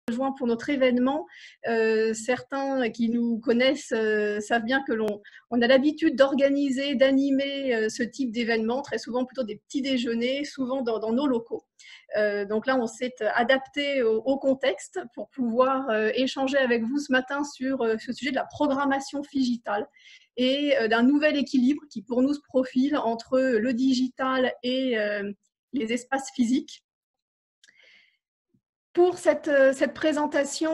Joint pour notre événement. Certains qui nous connaissent savent bien que on a l'habitude d'organiser, d'animer ce type d'événement, très souvent plutôt des petits déjeuners, souvent dans nos locaux. Donc là, on s'est adapté au contexte pour pouvoir échanger avec vous ce matin sur ce sujet de la programmation digitale et d'un nouvel équilibre qui pour nous se profile entre le digital et les espaces physiques. Pour cette présentation,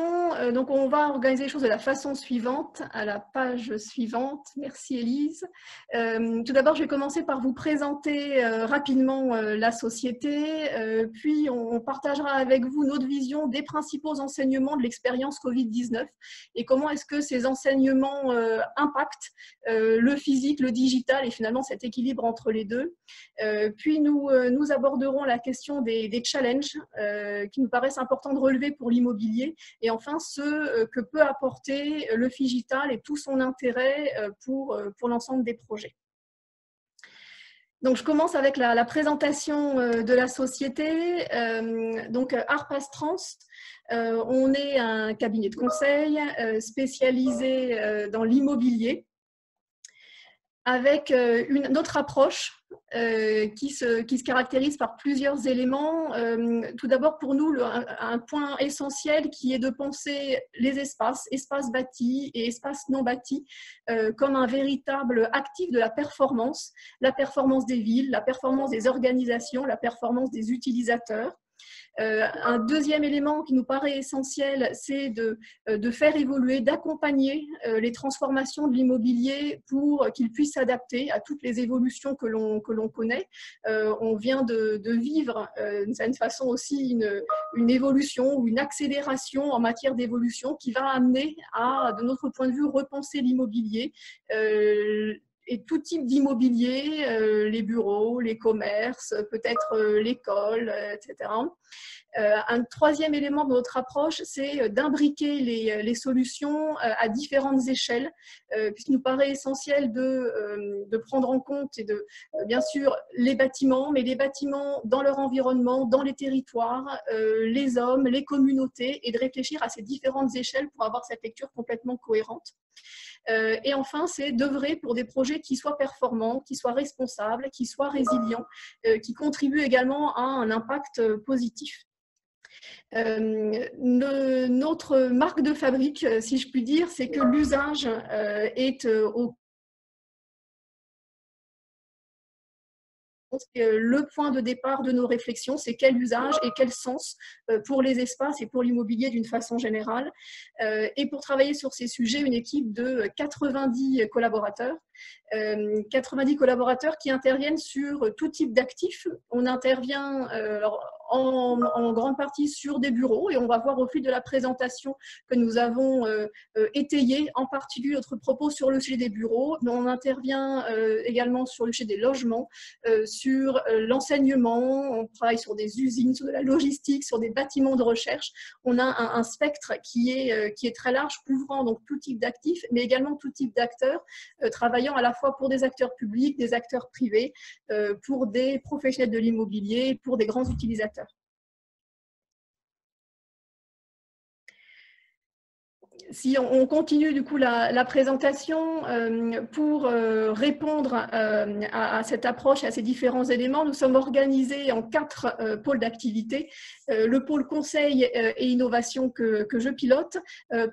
donc on va organiser les choses de la façon suivante, à la page suivante. Merci Élise. Tout d'abord, je vais commencer par vous présenter rapidement la société, puis on partagera avec vous notre vision des principaux enseignements de l'expérience Covid-19 et comment est-ce que ces enseignements impactent le physique, le digital et finalement cet équilibre entre les deux. Puis nous aborderons la question des challenges qui nous paraissent importants de relever pour l'immobilier et enfin ce que peut apporter le digital et tout son intérêt pour l'ensemble des projets. Donc, je commence avec la présentation de la société. Donc, Arpas Trans, on est un cabinet de conseil spécialisé dans l'immobilier avec une autre approche qui se caractérise par plusieurs éléments. Tout d'abord, pour nous, un point essentiel qui est de penser les espaces bâtis et espaces non bâtis, comme un véritable actif de la performance des villes, la performance des organisations, la performance des utilisateurs. Un deuxième élément qui nous paraît essentiel, c'est de faire évoluer, d'accompagner les transformations de l'immobilier pour qu'il puisse s'adapter à toutes les évolutions que l'on connaît. On vient de vivre d'une certaine façon aussi une évolution ou une accélération en matière d'évolution qui va amener à, de notre point de vue, repenser l'immobilier. Et tout type d'immobilier, les bureaux, les commerces, peut-être l'école, etc. Un troisième élément de notre approche, c'est d'imbriquer les solutions à différentes échelles, puisqu'il nous paraît essentiel de prendre en compte et bien sûr les bâtiments, mais les bâtiments dans leur environnement, dans les territoires, les hommes, les communautés, et de réfléchir à ces différentes échelles pour avoir cette lecture complètement cohérente. Et enfin, c'est d'œuvrer pour des projets qui soient performants, qui soient responsables, qui soient résilients, qui contribuent également à un impact positif. Notre marque de fabrique, si je puis dire, c'est que l'usage est au le point de départ de nos réflexions, c'est quel usage et quel sens pour les espaces et pour l'immobilier d'une façon générale. Et pour travailler sur ces sujets, une équipe de 90 collaborateurs. 90 collaborateurs qui interviennent sur tout type d'actifs. On intervient en grande partie sur des bureaux et on va voir au fil de la présentation que nous avons étayé en particulier notre propos sur le sujet des bureaux, mais on intervient également sur le sujet des logements, sur l'enseignement, on travaille sur des usines, sur de la logistique, sur des bâtiments de recherche. On a un spectre qui est très large, couvrant donc tout type d'actifs, mais également tout type d'acteurs, travaillant à la fois pour des acteurs publics, des acteurs privés, pour des professionnels de l'immobilier, pour des grands utilisateurs. Si on continue du coup la présentation, pour répondre à cette approche, à ces différents éléments, nous sommes organisés en 4 pôles d'activité. Le pôle conseil et innovation que je pilote,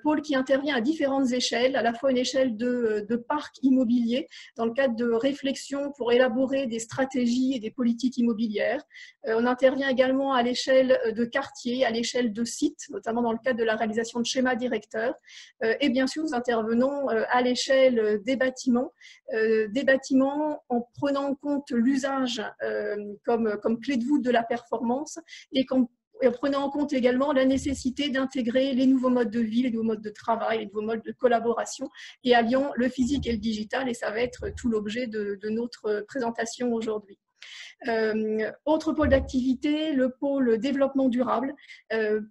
pôle qui intervient à différentes échelles, à la fois une échelle de parc immobilier, dans le cadre de réflexion pour élaborer des stratégies et des politiques immobilières. On intervient également à l'échelle de quartier, à l'échelle de sites, notamment dans le cadre de la réalisation de schémas directeurs. Et bien sûr, nous intervenons à l'échelle des bâtiments en prenant en compte l'usage comme clé de voûte de la performance et en prenant en compte également la nécessité d'intégrer les nouveaux modes de vie, les nouveaux modes de travail, les nouveaux modes de collaboration et alliant le physique et le digital, et ça va être tout l'objet de notre présentation aujourd'hui. Autre pôle d'activité, le pôle développement durable,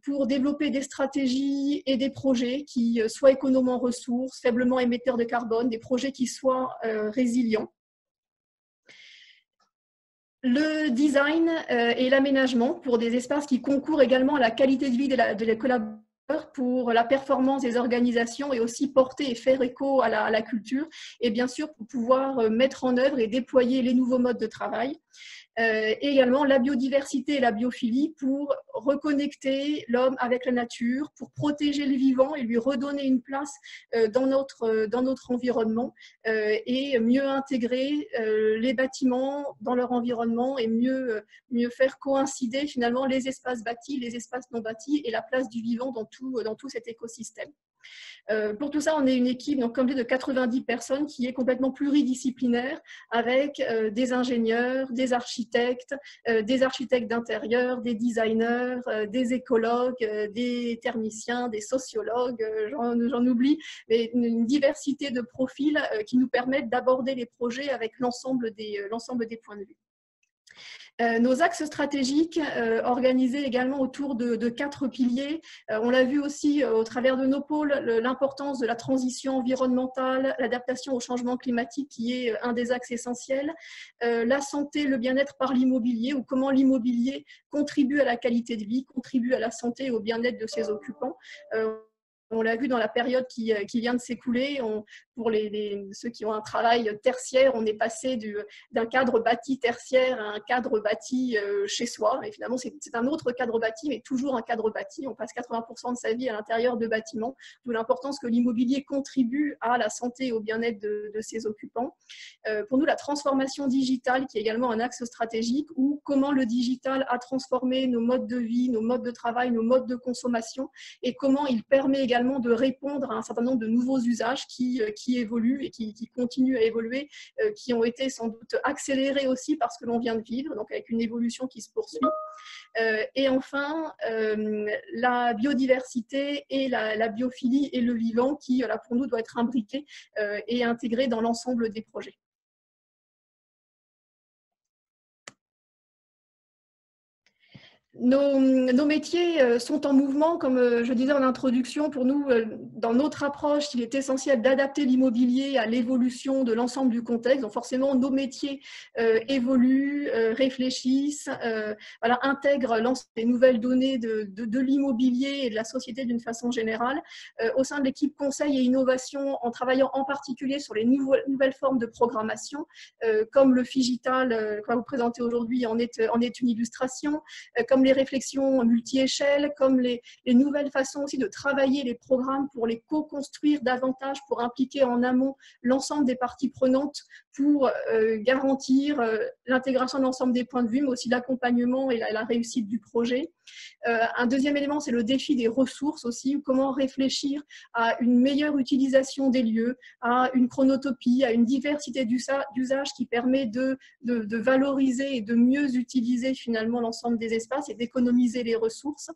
pour développer des stratégies et des projets qui soient économes en ressources, faiblement émetteurs de carbone, des projets qui soient résilients. Le design et l'aménagement pour des espaces qui concourent également à la qualité de vie des collaborateurs, pour la performance des organisations et aussi porter et faire écho à la culture, et bien sûr pour pouvoir mettre en œuvre et déployer les nouveaux modes de travail. Et également la biodiversité et la biophilie pour reconnecter l'homme avec la nature, pour protéger le vivant et lui redonner une place dans notre environnement, et mieux intégrer les bâtiments dans leur environnement et mieux faire coïncider finalement les espaces bâtis, les espaces non bâtis et la place du vivant dans tout cet écosystème. Pour tout ça, on est une équipe, donc, comme de 90 personnes, qui est complètement pluridisciplinaire, avec des ingénieurs, des architectes d'intérieur, des designers, des écologues, des thermiciens, des sociologues, j'en oublie, mais une diversité de profils qui nous permettent d'aborder les projets avec l'ensemble des points de vue. Nos axes stratégiques organisés également autour de 4 piliers. On l'a vu aussi au travers de nos pôles, l'importance de la transition environnementale, l'adaptation au changement climatique qui est un des axes essentiels, la santé, le bien-être par l'immobilier, ou comment l'immobilier contribue à la qualité de vie, contribue à la santé et au bien-être de ses occupants. On l'a vu dans la période qui vient de s'écouler, pour ceux qui ont un travail tertiaire, on est passé d'un cadre bâti tertiaire à un cadre bâti chez soi. Et finalement, c'est un autre cadre bâti, mais toujours un cadre bâti. On passe 80% de sa vie à l'intérieur de bâtiments, d'où l'importance que l'immobilier contribue à la santé et au bien-être de ses occupants. Pour nous, la transformation digitale, qui est également un axe stratégique, ou comment le digital a transformé nos modes de vie, nos modes de travail, nos modes de consommation, et comment il permet également de répondre à un certain nombre de nouveaux usages qui évoluent et qui continuent à évoluer, qui ont été sans doute accélérés aussi par ce que l'on vient de vivre, donc avec une évolution qui se poursuit. Et enfin, la biodiversité et la biophilie et le vivant qui, là, pour nous, doit être imbriqué et intégré dans l'ensemble des projets. Nos métiers sont en mouvement, comme je disais en introduction. Pour nous, dans notre approche, il est essentiel d'adapter l'immobilier à l'évolution de l'ensemble du contexte. Donc forcément, nos métiers évoluent, réfléchissent, intègrent l'ensemble des nouvelles données de l'immobilier et de la société d'une façon générale. Au sein de l'équipe conseil et innovation, en travaillant en particulier sur les nouvelles formes de programmation, comme le Figital, qu'on va vous présenter aujourd'hui, en est une illustration, comme les réflexions multi-échelles, comme les nouvelles façons aussi de travailler les programmes pour les co-construire davantage, pour impliquer en amont l'ensemble des parties prenantes, pour garantir l'intégration de l'ensemble des points de vue, mais aussi l'accompagnement et la réussite du projet. Un deuxième élément, c'est le défi des ressources aussi, comment réfléchir à une meilleure utilisation des lieux, à une chronotopie, à une diversité d'usages qui permet de valoriser et de mieux utiliser finalement l'ensemble des espaces et d'économiser les ressources.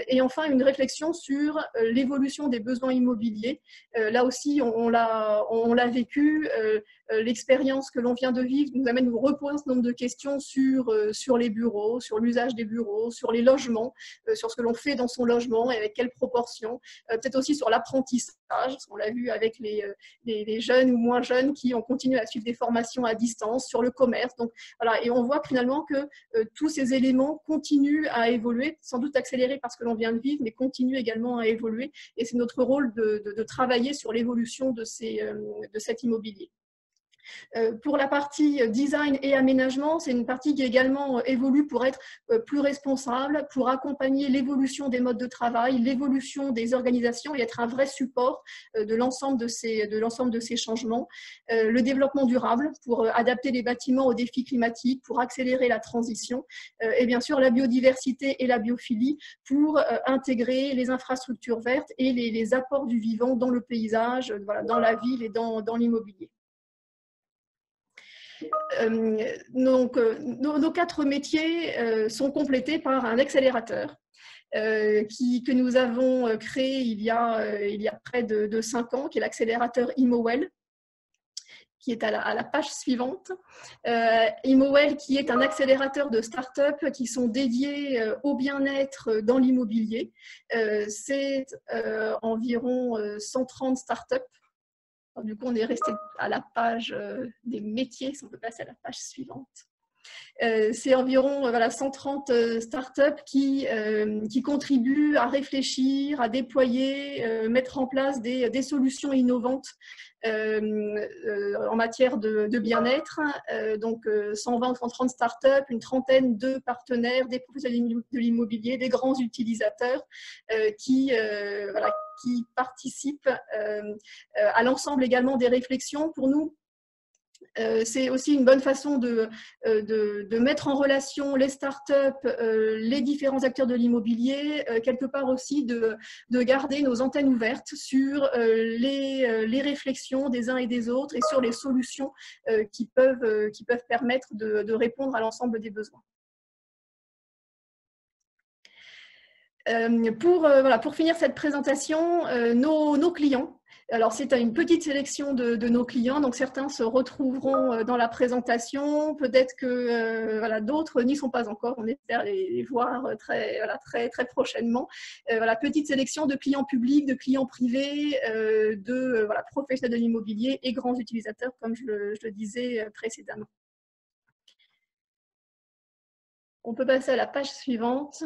Et enfin, une réflexion sur l'évolution des besoins immobiliers. Là aussi, on l'a vécu. L'expérience que l'on vient de vivre nous amène à nous reposer un certain nombre de questions sur les bureaux, sur l'usage des bureaux, sur les logements, sur ce que l'on fait dans son logement et avec quelle proportion, peut-être aussi sur l'apprentissage, on l'a vu avec les jeunes ou moins jeunes qui ont continué à suivre des formations à distance, sur le commerce. Donc, voilà, et on voit finalement que tous ces éléments continuent à évoluer, sans doute accélérés par ce que l'on vient de vivre, mais continuent également à évoluer. Et c'est notre rôle de travailler sur l'évolution de cet immobilier. Pour la partie design et aménagement, c'est une partie qui également évolue pour être plus responsable, pour accompagner l'évolution des modes de travail, l'évolution des organisations et être un vrai support de l'ensemble de ces changements. Le développement durable pour adapter les bâtiments aux défis climatiques, pour accélérer la transition, et bien sûr la biodiversité et la biophilie pour intégrer les infrastructures vertes et les apports du vivant dans le paysage, dans la ville et dans l'immobilier. Donc, nos 4 métiers sont complétés par un accélérateur que nous avons créé il y a près de 5 ans, qui est l'accélérateur IMOWELL, qui est à la page suivante. IMOWELL, qui est un accélérateur de start-up qui sont dédiés au bien-être dans l'immobilier. C'est environ 130 start-up. Du coup, on est resté à la page des métiers, si on peut passer à la page suivante. C'est environ 130 startups qui contribuent à réfléchir, à déployer, mettre en place des solutions innovantes en matière de bien-être. Donc 120 ou 130 startups, une trentaine de partenaires, des professionnels de l'immobilier, des grands utilisateurs qui participent à l'ensemble également des réflexions. Pour nous, c'est aussi une bonne façon de mettre en relation les startups, les différents acteurs de l'immobilier, quelque part aussi de garder nos antennes ouvertes sur les réflexions des uns et des autres et sur les solutions qui peuvent permettre de répondre à l'ensemble des besoins. Pour finir cette présentation, nos clients. Alors, c'est une petite sélection de nos clients, donc certains se retrouveront dans la présentation, peut-être que d'autres n'y sont pas encore, on espère les voir très prochainement. Petite sélection de clients publics, de clients privés, de professionnels de l'immobilier et grands utilisateurs, comme je le disais précédemment. On peut passer à la page suivante.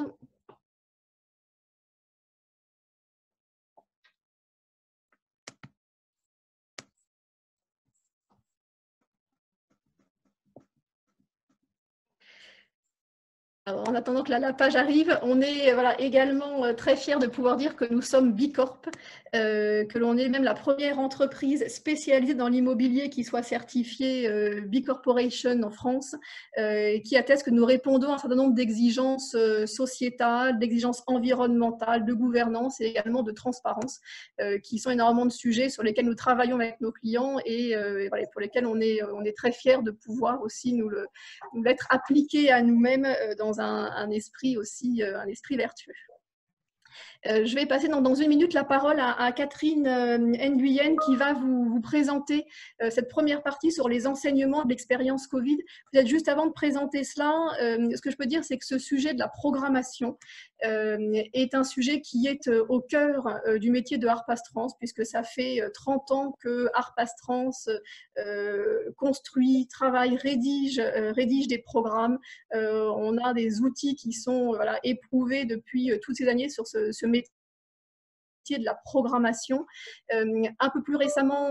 Alors, en attendant que la page arrive, on est également très fiers de pouvoir dire que nous sommes Bicorp, que l'on est même la première entreprise spécialisée dans l'immobilier qui soit certifiée B-Corporation en France, qui atteste que nous répondons à un certain nombre d'exigences sociétales, d'exigences environnementales, de gouvernance et également de transparence, qui sont énormément de sujets sur lesquels nous travaillons avec nos clients et pour lesquels on est très fiers de pouvoir aussi nous l'être appliqué à nous-mêmes dans un esprit aussi, un esprit vertueux. Je vais passer dans une minute la parole à Catherine Nguyen qui va vous présenter cette première partie sur les enseignements de l'expérience Covid. Peut-être juste avant de présenter cela, ce que je peux dire, c'est que ce sujet de la programmation est un sujet qui est au cœur du métier de Harpastrans, puisque ça fait 30 ans que Harpastrans construit, travaille, rédige des programmes. On a des outils qui sont éprouvés depuis toutes ces années sur ce métier de la programmation. Depuis un peu plus récemment,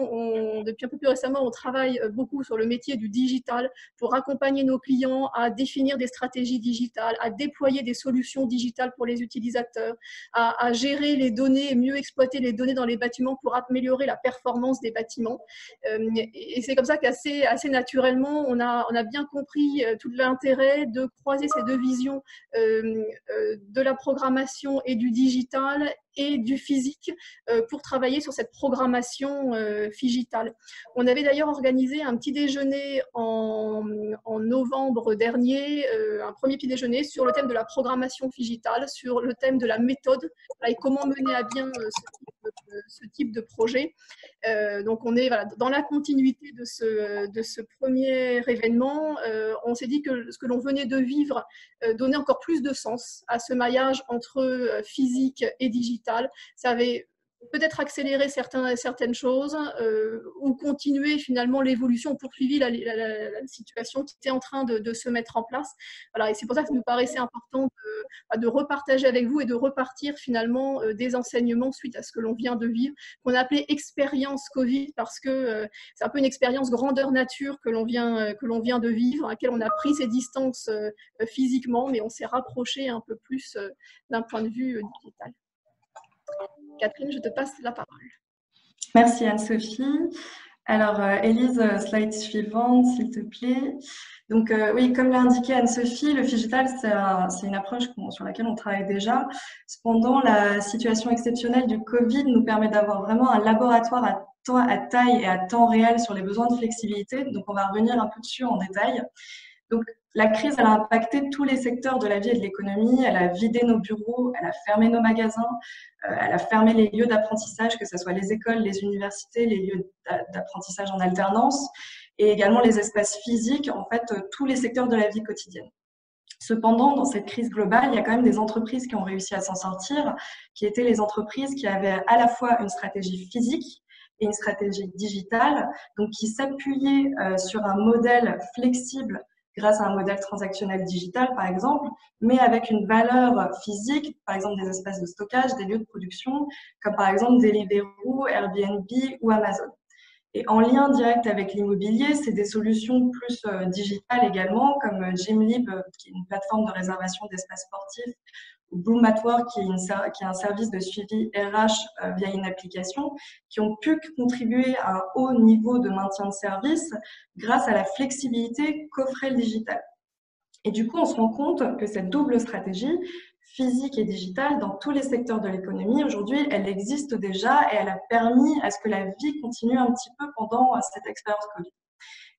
on travaille beaucoup sur le métier du digital pour accompagner nos clients à définir des stratégies digitales, à déployer des solutions digitales pour les utilisateurs, à gérer les données et mieux exploiter les données dans les bâtiments pour améliorer la performance des bâtiments. Et c'est comme ça qu'assez naturellement, on a bien compris tout l'intérêt de croiser ces deux visions de la programmation et du digital et du physique pour travailler sur cette programmation digitale. On avait d'ailleurs organisé un petit déjeuner en novembre dernier, un premier petit déjeuner sur le thème de la programmation digitale, sur le thème de la méthode et comment mener à bien ce type de projet. Donc on est dans la continuité de ce premier événement. On s'est dit que ce que l'on venait de vivre donnait encore plus de sens à ce maillage entre physique et digital. Ça avait peut-être accélérer certaines choses ou continuer finalement l'évolution, poursuivi la situation qui était en train de se mettre en place. Voilà, et c'est pour ça que ça nous paraissait important de repartager avec vous et de repartir finalement des enseignements suite à ce que l'on vient de vivre, qu'on a appelé expérience Covid parce que c'est un peu une expérience grandeur nature que l'on vient de vivre, à laquelle on a pris ses distances physiquement, mais on s'est rapproché un peu plus d'un point de vue digital. Catherine, je te passe la parole. Merci Anne-Sophie. Alors, Élise, slide suivante, s'il te plaît. Donc, oui, comme l'a indiqué Anne-Sophie, le digital, c'est une approche sur laquelle on travaille déjà. Cependant, la situation exceptionnelle du Covid nous permet d'avoir vraiment un laboratoire à taille et à temps réel sur les besoins de flexibilité. Donc, on va revenir un peu dessus en détail. Donc, la crise, elle a impacté tous les secteurs de la vie et de l'économie. Elle a vidé nos bureaux, elle a fermé nos magasins, elle a fermé les lieux d'apprentissage, que ce soit les écoles, les universités, les lieux d'apprentissage en alternance, et également les espaces physiques, en fait, tous les secteurs de la vie quotidienne. Cependant, dans cette crise globale, il y a quand même des entreprises qui ont réussi à s'en sortir, qui étaient les entreprises qui avaient à la fois une stratégie physique et une stratégie digitale, donc qui s'appuyaient sur un modèle flexible grâce à un modèle transactionnel digital, par exemple, mais avec une valeur physique, par exemple des espaces de stockage, des lieux de production, comme par exemple Deliveroo, Airbnb ou Amazon. Et en lien direct avec l'immobilier, c'est des solutions plus digitales également, comme Gymlib, qui est une plateforme de réservation d'espaces sportifs, ou Bloom at Work, qui est un service de suivi RH via une application, qui ont pu contribuer à un haut niveau de maintien de service grâce à la flexibilité qu'offrait le digital. Et du coup, on se rend compte que cette double stratégie, physique et digitale, dans tous les secteurs de l'économie, aujourd'hui, elle existe déjà et elle a permis à ce que la vie continue un petit peu pendant cette expérience Covid.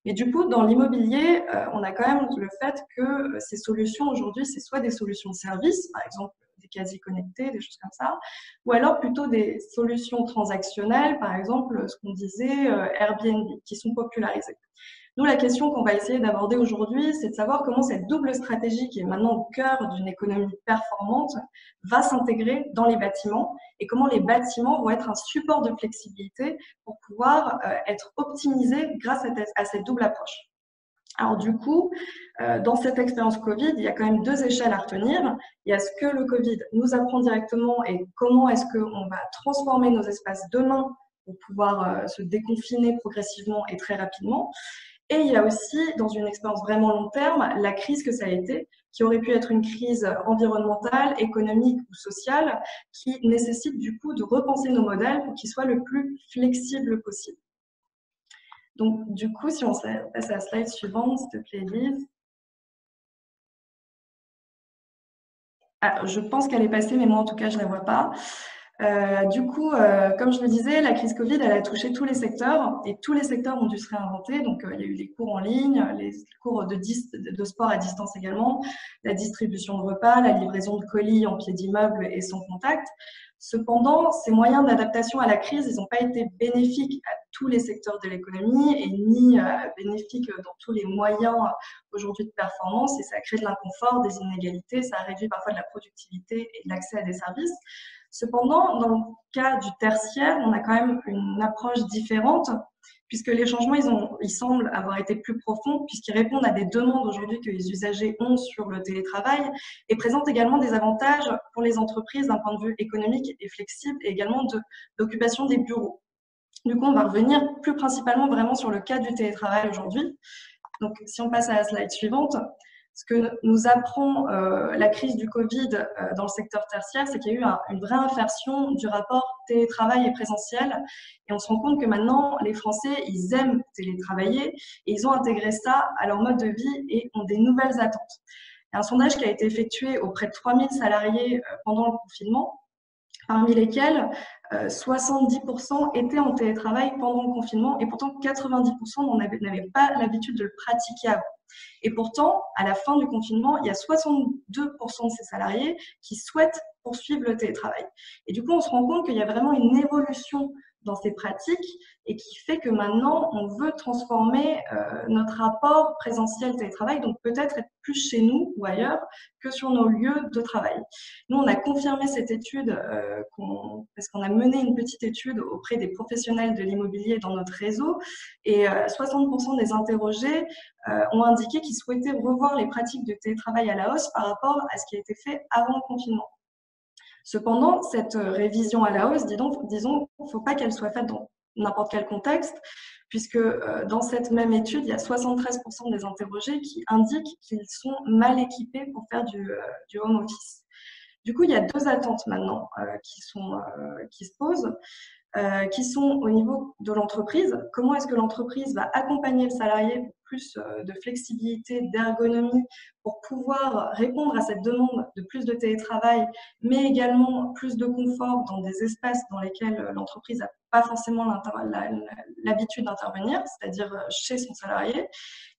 Et du coup, dans l'immobilier, on a quand même le fait que ces solutions aujourd'hui, c'est soit des solutions de service, par exemple des casiers connectés, des choses comme ça, ou alors plutôt des solutions transactionnelles, par exemple ce qu'on disait Airbnb, qui sont popularisées. Nous, la question qu'on va essayer d'aborder aujourd'hui, c'est de savoir comment cette double stratégie, qui est maintenant au cœur d'une économie performante, va s'intégrer dans les bâtiments et comment les bâtiments vont être un support de flexibilité pour pouvoir être optimisés grâce à cette double approche. Alors du coup, dans cette expérience Covid, il y a quand même deux échelles à retenir. Il y a ce que le Covid nous apprend directement et comment est-ce qu'on va transformer nos espaces demain pour pouvoir se déconfiner progressivement et très rapidement. Et il y a aussi, dans une expérience vraiment long terme, la crise que ça a été, qui aurait pu être une crise environnementale, économique ou sociale, qui nécessite du coup de repenser nos modèles pour qu'ils soient le plus flexibles possible. Donc, du coup, si on passe à la slide suivante, s'il te plaît, Elise. Ah, je pense qu'elle est passée, mais moi, en tout cas, je ne la vois pas. Du coup, comme je le disais, la crise Covid, elle a touché tous les secteurs et tous les secteurs ont dû se réinventer. Donc, il y a eu les cours en ligne, les cours de sport à distance également, la distribution de repas, la livraison de colis en pied d'immeuble et sans contact. Cependant, ces moyens d'adaptation à la crise, ils n'ont pas été bénéfiques à tous les secteurs de l'économie et ni bénéfiques dans tous les moyens aujourd'hui de performance. Et ça a créé de l'inconfort, des inégalités, ça a réduit parfois de la productivité et de l'accès à des services. Cependant, dans le cas du tertiaire, on a quand même une approche différente, puisque les changements, ils semblent avoir été plus profonds, puisqu'ils répondent à des demandes aujourd'hui que les usagers ont sur le télétravail et présentent également des avantages pour les entreprises d'un point de vue économique et flexible, et également d'occupation des bureaux. Du coup, on va revenir plus principalement vraiment sur le cas du télétravail aujourd'hui. Donc, si on passe à la slide suivante, ce que nous apprend la crise du Covid dans le secteur tertiaire, c'est qu'il y a eu une vraie inversion du rapport télétravail et présentiel. Et on se rend compte que maintenant, les Français, ils aiment télétravailler et ils ont intégré ça à leur mode de vie et ont des nouvelles attentes. Il y a un sondage qui a été effectué auprès de 3000 salariés pendant le confinement, parmi lesquels 70% étaient en télétravail pendant le confinement et pourtant 90% n'avaient pas l'habitude de le pratiquer avant. Et pourtant, à la fin du confinement, il y a 62% de ces salariés qui souhaitent poursuivre le télétravail. Et du coup, on se rend compte qu'il y a vraiment une évolution dans ces pratiques et qui fait que maintenant, on veut transformer notre rapport présentiel-télétravail, donc peut-être être plus chez nous ou ailleurs que sur nos lieux de travail. Nous, on a confirmé cette étude parce qu'on a mené une petite étude auprès des professionnels de l'immobilier dans notre réseau et 60% des interrogés ont indiqué qu'ils souhaitaient revoir les pratiques de télétravail à la hausse par rapport à ce qui a été fait avant le confinement. Cependant, cette révision à la hausse, disons, il ne faut pas qu'elle soit faite dans n'importe quel contexte, puisque dans cette même étude, il y a 73% des interrogés qui indiquent qu'ils sont mal équipés pour faire du home office. Du coup, il y a deux attentes maintenant qui se posent. Qui sont au niveau de l'entreprise. Comment est-ce que l'entreprise va accompagner le salarié pour plus de flexibilité, d'ergonomie, pour pouvoir répondre à cette demande de plus de télétravail, mais également plus de confort dans des espaces dans lesquels l'entreprise n'a pas forcément l'habitude d'intervenir, c'est-à-dire chez son salarié,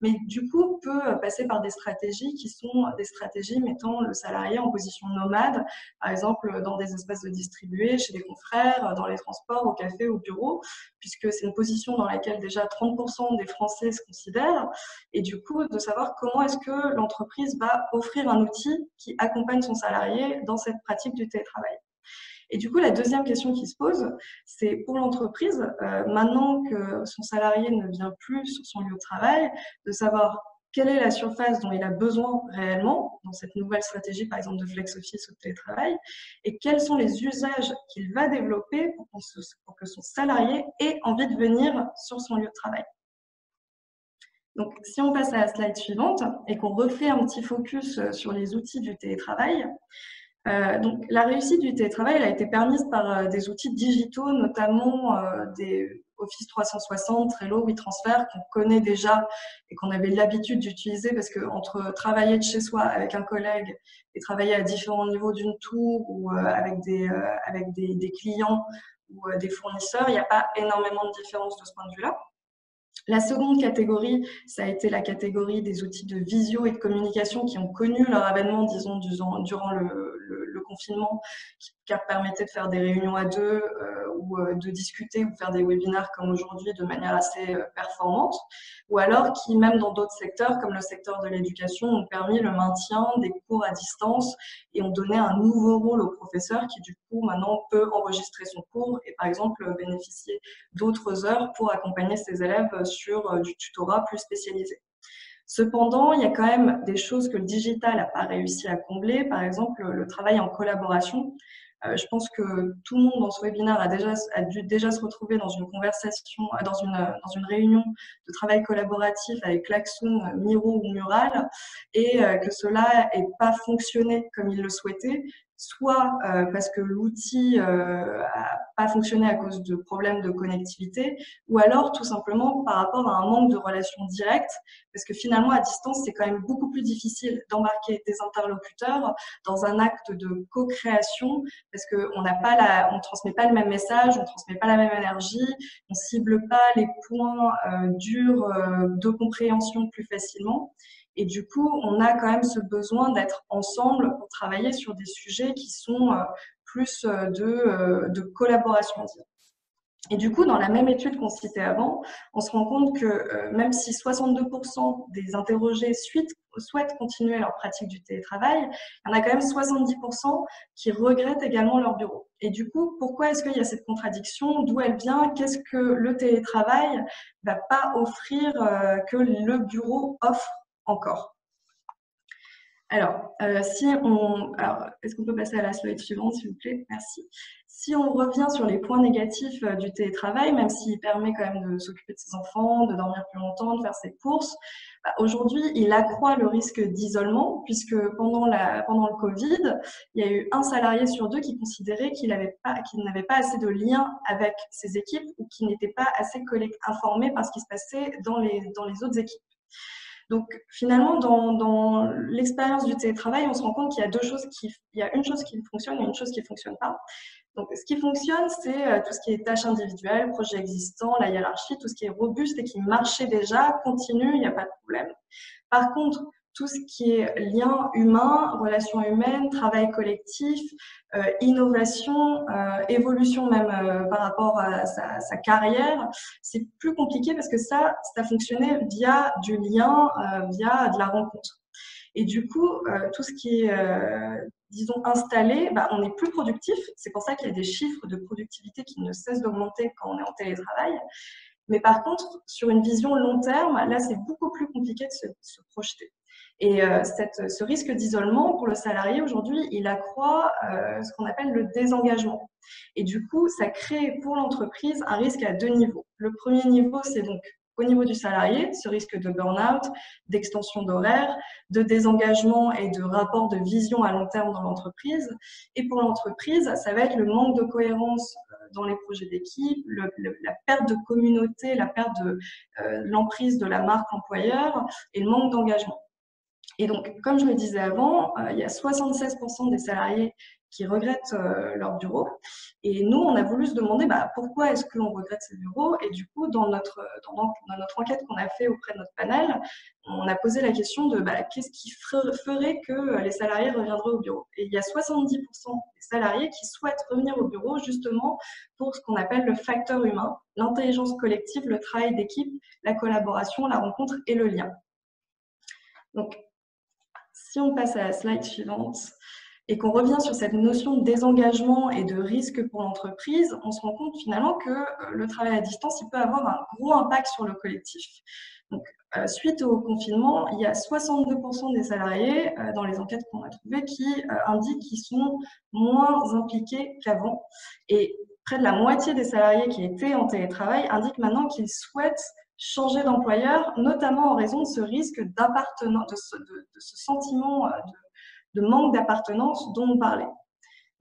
mais du coup peut passer par des stratégies qui sont des stratégies mettant le salarié en position nomade, par exemple dans des espaces de distribués, chez des confrères, dans les transports, au café, au bureau, puisque c'est une position dans laquelle déjà 30% des Français se considèrent, et du coup de savoir comment est-ce que l'entreprise va offrir un outil qui accompagne son salarié dans cette pratique du télétravail. Et du coup, la deuxième question qui se pose, c'est pour l'entreprise, maintenant que son salarié ne vient plus sur son lieu de travail, de savoir quelle est la surface dont il a besoin réellement dans cette nouvelle stratégie, par exemple de flex office ou de télétravail, et quels sont les usages qu'il va développer pour que son salarié ait envie de venir sur son lieu de travail. Donc, si on passe à la slide suivante et qu'on refait un petit focus sur les outils du télétravail, donc la réussite du télétravail elle a été permise par des outils digitaux, notamment des Office 360, Trello, WeTransfer, qu'on connaît déjà et qu'on avait l'habitude d'utiliser parce que entre travailler de chez soi avec un collègue et travailler à différents niveaux d'une tour ou avec des clients ou des fournisseurs, il n'y a pas énormément de différence de ce point de vue-là. La seconde catégorie, ça a été la catégorie des outils de visio et de communication qui ont connu leur avènement, disons, durant le confinement, qui permettaient de faire des réunions à deux ou de discuter ou faire des webinaires comme aujourd'hui de manière assez performante, ou alors qui, même dans d'autres secteurs, comme le secteur de l'éducation, ont permis le maintien des cours à distance et ont donné un nouveau rôle au professeur qui, du coup, maintenant peut enregistrer son cours et, par exemple, bénéficier d'autres heures pour accompagner ses élèves sur du tutorat plus spécialisé. Cependant, il y a quand même des choses que le digital n'a pas réussi à combler, par exemple le travail en collaboration. Je pense que tout le monde dans ce webinaire a dû déjà se retrouver dans une conversation, dans une réunion de travail collaboratif avec Klaxoon, Miro ou Mural, et que cela n'ait pas fonctionné comme il le souhaitait, soit parce que l'outil n'a pas fonctionné à cause de problèmes de connectivité, ou alors tout simplement par rapport à un manque de relations directes, parce que finalement à distance c'est quand même beaucoup plus difficile d'embarquer des interlocuteurs dans un acte de co-création, parce qu'on ne transmet pas le même message, on ne transmet pas la même énergie, on ne cible pas les points durs de compréhension plus facilement. Et du coup, on a quand même ce besoin d'être ensemble pour travailler sur des sujets qui sont plus de collaboration. Et du coup, dans la même étude qu'on citait avant, on se rend compte que même si 62% des interrogés souhaitent continuer leur pratique du télétravail, il y en a quand même 70% qui regrettent également leur bureau. Et du coup, pourquoi est-ce qu'il y a cette contradiction? D'où elle vient? Qu'est-ce que le télétravail ne va pas offrir que le bureau offre encore? Alors, est-ce qu'on peut passer à la slide suivante, s'il vous plaît? Merci. Si on revient sur les points négatifs du télétravail, même s'il permet quand même de s'occuper de ses enfants, de dormir plus longtemps, de faire ses courses, aujourd'hui, il accroît le risque d'isolement, puisque pendant le Covid, il y a eu un salarié sur deux qui considérait qu'il n'avait pas assez de lien avec ses équipes ou qu'il n'était pas assez informé par ce qui se passait dans les autres équipes. Donc finalement, dans l'expérience du télétravail, on se rend compte qu'il y a il y a une chose qui fonctionne et une chose qui ne fonctionne pas. Donc ce qui fonctionne, c'est tout ce qui est tâches individuelles, projets existants, la hiérarchie, tout ce qui est robuste et qui marchait déjà, continue, il n'y a pas de problème. Par contre, tout ce qui est lien humain, relations humaines, travail collectif, innovation, évolution même par rapport à sa carrière, c'est plus compliqué parce que ça fonctionnait via du lien, via de la rencontre. Et du coup, tout ce qui est, disons, installé, on est plus productif. C'est pour ça qu'il y a des chiffres de productivité qui ne cessent d'augmenter quand on est en télétravail. Mais par contre, sur une vision long terme, là, c'est beaucoup plus compliqué de se projeter. Et ce risque d'isolement pour le salarié aujourd'hui, il accroît ce qu'on appelle le désengagement. Et du coup, ça crée pour l'entreprise un risque à deux niveaux. Le premier niveau, c'est donc au niveau du salarié, ce risque de burn-out, d'extension d'horaire, de désengagement et de rapport de vision à long terme dans l'entreprise. Et pour l'entreprise, ça va être le manque de cohérence dans les projets d'équipe, la perte de communauté, la perte de l'emprise de la marque employeur et le manque d'engagement. Et donc, comme je le disais avant, il y a 76% des salariés qui regrettent leur bureau. Et nous, on a voulu se demander pourquoi est-ce que l'on regrette ces bureaux. Et du coup, dans notre enquête qu'on a fait auprès de notre panel, on a posé la question de qu'est-ce qui ferait que les salariés reviendraient au bureau. Et il y a 70% des salariés qui souhaitent revenir au bureau justement pour ce qu'on appelle le facteur humain, l'intelligence collective, le travail d'équipe, la collaboration, la rencontre et le lien. Donc, si on passe à la slide suivante, et qu'on revient sur cette notion de désengagement et de risque pour l'entreprise, on se rend compte finalement que le travail à distance, il peut avoir un gros impact sur le collectif. Donc, suite au confinement, il y a 62% des salariés dans les enquêtes qu'on a trouvées qui indiquent qu'ils sont moins impliqués qu'avant. Et près de la moitié des salariés qui étaient en télétravail indiquent maintenant qu'ils souhaitent changer d'employeur, notamment en raison de ce risque d'appartenance, de ce sentiment de manque d'appartenance dont on parlait.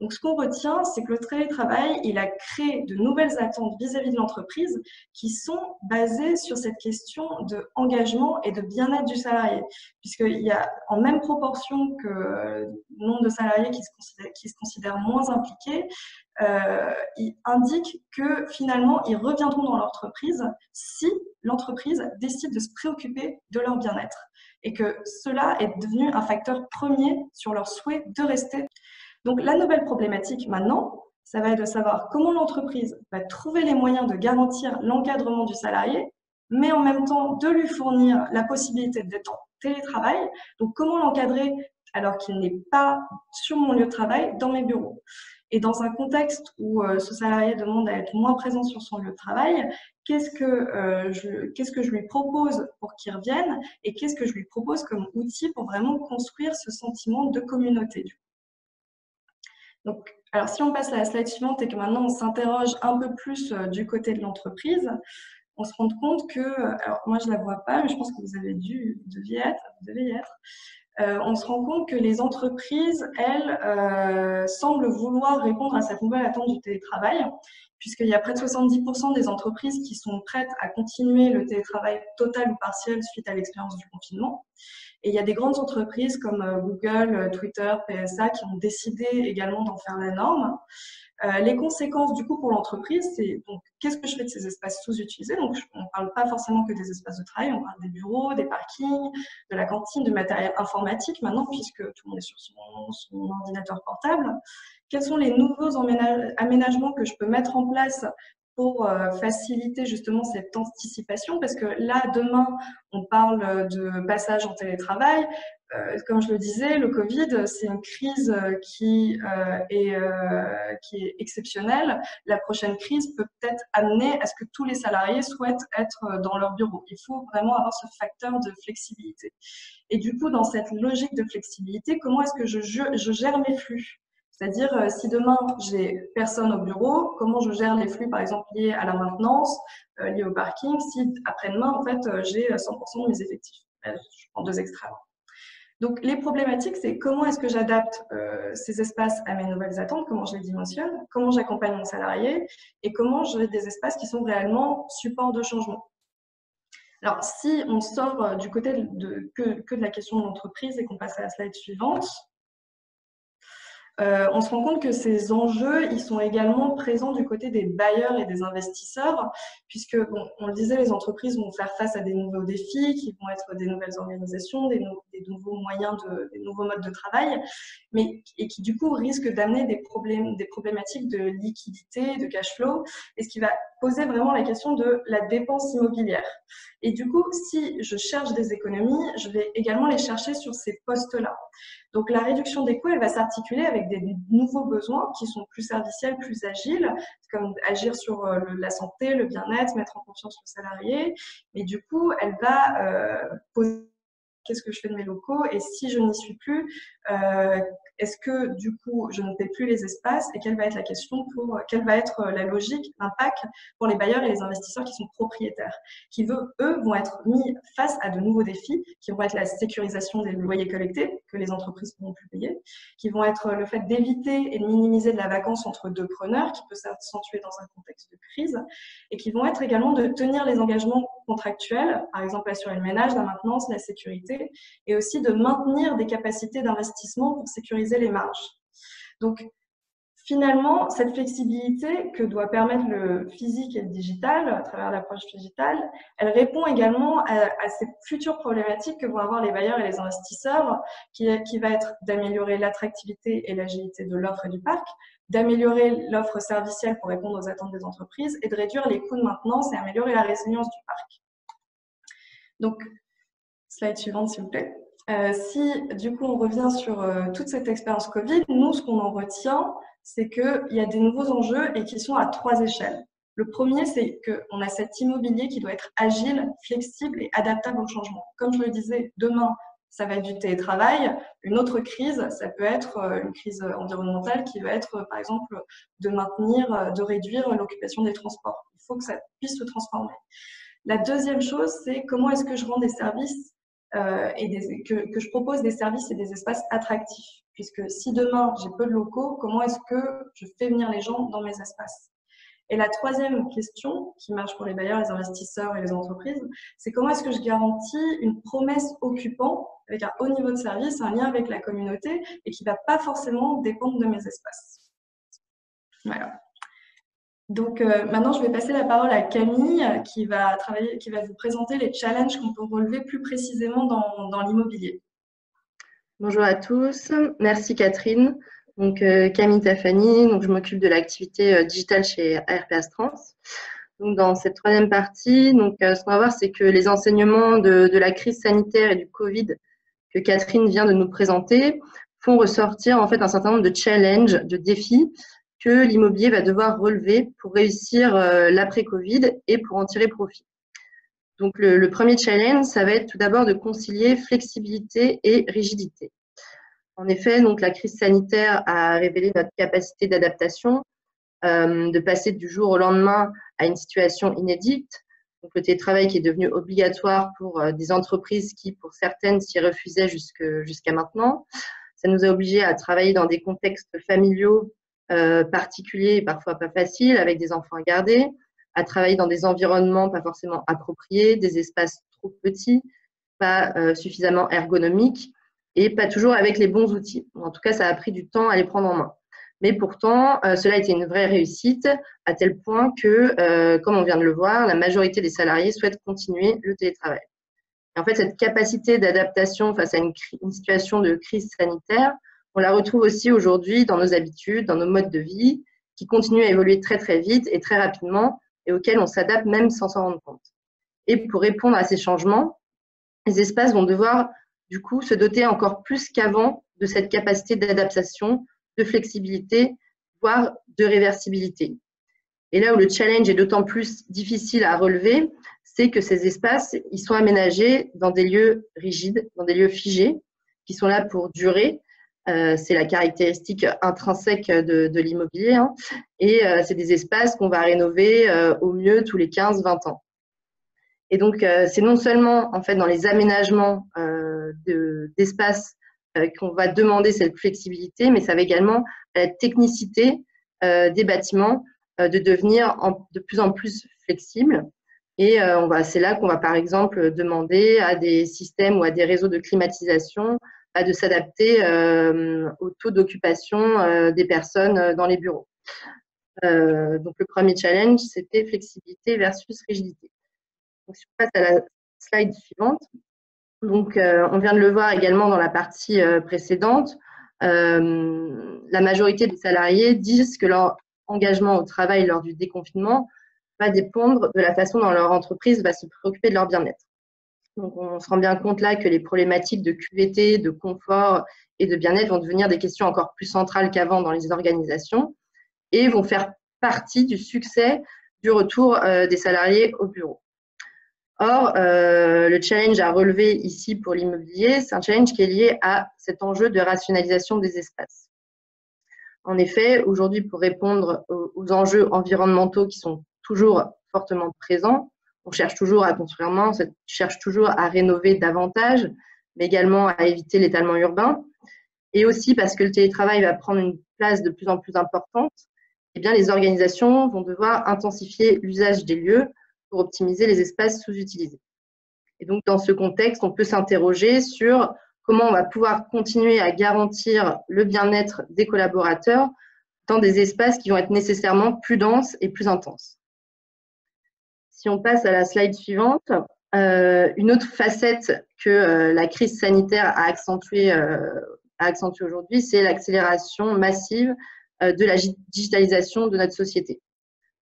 Donc, ce qu'on retient, c'est que le télétravail, il a créé de nouvelles attentes vis-à-vis de l'entreprise qui sont basées sur cette question d'engagement et de bien-être du salarié, puisqu'il y a en même proportion que le nombre de salariés qui se considèrent moins impliqués, il indique que finalement, ils reviendront dans l'entreprise si l'entreprise décide de se préoccuper de leur bien-être et que cela est devenu un facteur premier sur leur souhait de rester. Donc, la nouvelle problématique maintenant, ça va être de savoir comment l'entreprise va trouver les moyens de garantir l'encadrement du salarié, mais en même temps de lui fournir la possibilité d'être en télétravail. Donc, comment l'encadrer alors qu'il n'est pas sur mon lieu de travail, dans mes bureaux. Et dans un contexte où ce salarié demande à être moins présent sur son lieu de travail, qu'est-ce que je lui propose pour qu'il revienne et qu'est-ce que je lui propose comme outil pour vraiment construire ce sentiment de communauté. Donc, alors si on passe à la slide suivante et que maintenant on s'interroge un peu plus du côté de l'entreprise, on se rend compte que, alors moi je ne la vois pas, mais je pense que vous devez y être. On se rend compte que les entreprises, elles, semblent vouloir répondre à cette nouvelle attente du télétravail, puisqu'il y a près de 70% des entreprises qui sont prêtes à continuer le télétravail total ou partiel suite à l'expérience du confinement. Et il y a des grandes entreprises comme Google, Twitter, PSA qui ont décidé également d'en faire la norme. Les conséquences du coup pour l'entreprise, c'est donc qu'est-ce que je fais de ces espaces sous-utilisés. Donc on ne parle pas forcément que des espaces de travail, on parle des bureaux, des parkings, de la cantine, du matériel informatique maintenant puisque tout le monde est sur son ordinateur portable. Quels sont les nouveaux aménagements que je peux mettre en place pour faciliter justement cette anticipation, parce que là, demain, on parle de passage en télétravail. Comme je le disais, le Covid, c'est une crise qui est exceptionnelle. La prochaine crise peut peut-être amener à ce que tous les salariés souhaitent être dans leur bureau. Il faut vraiment avoir ce facteur de flexibilité. Et du coup, dans cette logique de flexibilité, comment est-ce que je gère mes flux ? C'est-à-dire, si demain, j'ai personne au bureau, comment je gère les flux, par exemple, liés à la maintenance, liés au parking, si après-demain, en fait, j'ai 100% de mes effectifs. Je prends 2 extrêmes. Donc, les problématiques, c'est comment est-ce que j'adapte ces espaces à mes nouvelles attentes, comment je les dimensionne, comment j'accompagne mon salarié et comment j'ai des espaces qui sont réellement support de changement. Alors, si on sort du côté que de la question de l'entreprise et qu'on passe à la slide suivante, on se rend compte que ces enjeux, ils sont également présents du côté des bailleurs et des investisseurs, puisque, bon, on le disait, les entreprises vont faire face à des nouveaux défis, qui vont être des nouvelles organisations, des nouveaux moyens, des nouveaux modes de travail, et qui du coup risquent d'amener des problématiques de liquidité, de cash flow, et ce qui va poser vraiment la question de la dépense immobilière. Et du coup, si je cherche des économies, je vais également les chercher sur ces postes-là. Donc, la réduction des coûts, elle va s'articuler avec des nouveaux besoins qui sont plus serviciels, plus agiles, comme agir sur la santé, le bien-être, mettre en confiance le salarié. Mais du coup, elle va poser qu'est-ce que je fais de mes locaux et si je n'y suis plus, est-ce que du coup je ne paie plus les espaces et quelle va être quelle va être la logique, l'impact pour les bailleurs et les investisseurs qui sont propriétaires, qui eux vont être mis face à de nouveaux défis qui vont être la sécurisation des loyers collectés que les entreprises ne pourront plus payer, qui vont être le fait d'éviter et de minimiser de la vacance entre deux preneurs qui peut s'accentuer dans un contexte de crise et qui vont être également de tenir les engagements contractuels, par exemple assurer le ménage, la maintenance, la sécurité, et aussi de maintenir des capacités d'investissement pour sécuriser les marges. Donc, finalement, cette flexibilité que doit permettre le physique et le digital, à travers l'approche digitale, elle répond également à ces futures problématiques que vont avoir les bailleurs et les investisseurs, qui va être d'améliorer l'attractivité et l'agilité de l'offre et du parc, d'améliorer l'offre servicielle pour répondre aux attentes des entreprises et de réduire les coûts de maintenance et améliorer la résilience du parc. Donc, slide suivante, s'il vous plaît. Si du coup on revient sur toute cette expérience Covid, nous ce qu'on en retient, c'est qu'il y a des nouveaux enjeux et qui sont à 3 échelles. Le premier, c'est qu'on a cet immobilier qui doit être agile, flexible et adaptable au changement. Comme je le disais, demain, ça va être du télétravail. Une autre crise, ça peut être une crise environnementale qui va être, par exemple, de maintenir, de réduire l'occupation des transports. Il faut que ça puisse se transformer. La deuxième chose, c'est comment est-ce que je rends des services que je propose des services et des espaces attractifs. Puisque si demain, j'ai peu de locaux, comment est-ce que je fais venir les gens dans mes espaces? Et la troisième question, qui marche pour les bailleurs, les investisseurs et les entreprises, c'est comment est-ce que je garantis une promesse occupant avec un haut niveau de service, un lien avec la communauté et qui ne va pas forcément dépendre de mes espaces. Voilà. Donc maintenant, je vais passer la parole à Camille qui va vous présenter les challenges qu'on peut relever plus précisément dans l'immobilier. Bonjour à tous, merci Catherine. Donc Camille Tafani, donc je m'occupe de l'activité digitale chez ARP Astrance. Donc dans cette troisième partie, donc ce qu'on va voir, c'est que les enseignements de la crise sanitaire et du Covid que Catherine vient de nous présenter font ressortir en fait un certain nombre de challenges, de défis que l'immobilier va devoir relever pour réussir l'après-Covid et pour en tirer profit. Donc, le premier challenge, ça va être tout d'abord de concilier flexibilité et rigidité. En effet, donc, la crise sanitaire a révélé notre capacité d'adaptation, de passer du jour au lendemain à une situation inédite. Donc, le télétravail qui est devenu obligatoire pour des entreprises qui, pour certaines, s'y refusaient jusqu'à maintenant. Ça nous a obligés à travailler dans des contextes familiaux particuliers et parfois pas faciles, avec des enfants à garder, à travailler dans des environnements pas forcément appropriés, des espaces trop petits, pas suffisamment ergonomiques et pas toujours avec les bons outils. En tout cas, ça a pris du temps à les prendre en main. Mais pourtant, cela a été une vraie réussite à tel point que, comme on vient de le voir, la majorité des salariés souhaitent continuer le télétravail. Et en fait, cette capacité d'adaptation face à une situation de crise sanitaire, on la retrouve aussi aujourd'hui dans nos habitudes, dans nos modes de vie, qui continuent à évoluer très très vite et très rapidement et auxquels on s'adapte même sans s'en rendre compte. Et pour répondre à ces changements, les espaces vont devoir du coup se doter encore plus qu'avant de cette capacité d'adaptation, de flexibilité, voire de réversibilité. Et là où le challenge est d'autant plus difficile à relever, c'est que ces espaces, ils sont aménagés dans des lieux rigides, dans des lieux figés, qui sont là pour durer. C'est la caractéristique intrinsèque de l'immobilier. Hein. Et c'est des espaces qu'on va rénover au mieux tous les 15-20 ans. Et donc, c'est non seulement en fait, dans les aménagements d'espaces qu'on va demander cette flexibilité, mais ça va également la technicité des bâtiments de devenir de plus en plus flexibles. Et c'est là qu'on va par exemple demander à des systèmes ou à des réseaux de climatisation de s'adapter au taux d'occupation des personnes dans les bureaux. Donc le premier challenge, c'était flexibilité versus rigidité. Donc, si on passe à la slide suivante, donc on vient de le voir également dans la partie précédente, la majorité des salariés disent que leur engagement au travail lors du déconfinement va dépendre de la façon dont leur entreprise va se préoccuper de leur bien-être. Donc, on se rend bien compte là que les problématiques de QVT, de confort et de bien-être vont devenir des questions encore plus centrales qu'avant dans les organisations et vont faire partie du succès du retour des salariés au bureau. Or, le challenge à relever ici pour l'immobilier, c'est un challenge qui est lié à cet enjeu de rationalisation des espaces. En effet, aujourd'hui, pour répondre aux enjeux environnementaux qui sont toujours fortement présents, on cherche toujours à construire moins, on cherche toujours à rénover davantage, mais également à éviter l'étalement urbain. Et aussi parce que le télétravail va prendre une place de plus en plus importante, eh bien, les organisations vont devoir intensifier l'usage des lieux pour optimiser les espaces sous-utilisés. Et donc, dans ce contexte, on peut s'interroger sur comment on va pouvoir continuer à garantir le bien-être des collaborateurs dans des espaces qui vont être nécessairement plus denses et plus intenses. Si on passe à la slide suivante, une autre facette que la crise sanitaire a accentuée aujourd'hui, c'est l'accélération massive de la digitalisation de notre société.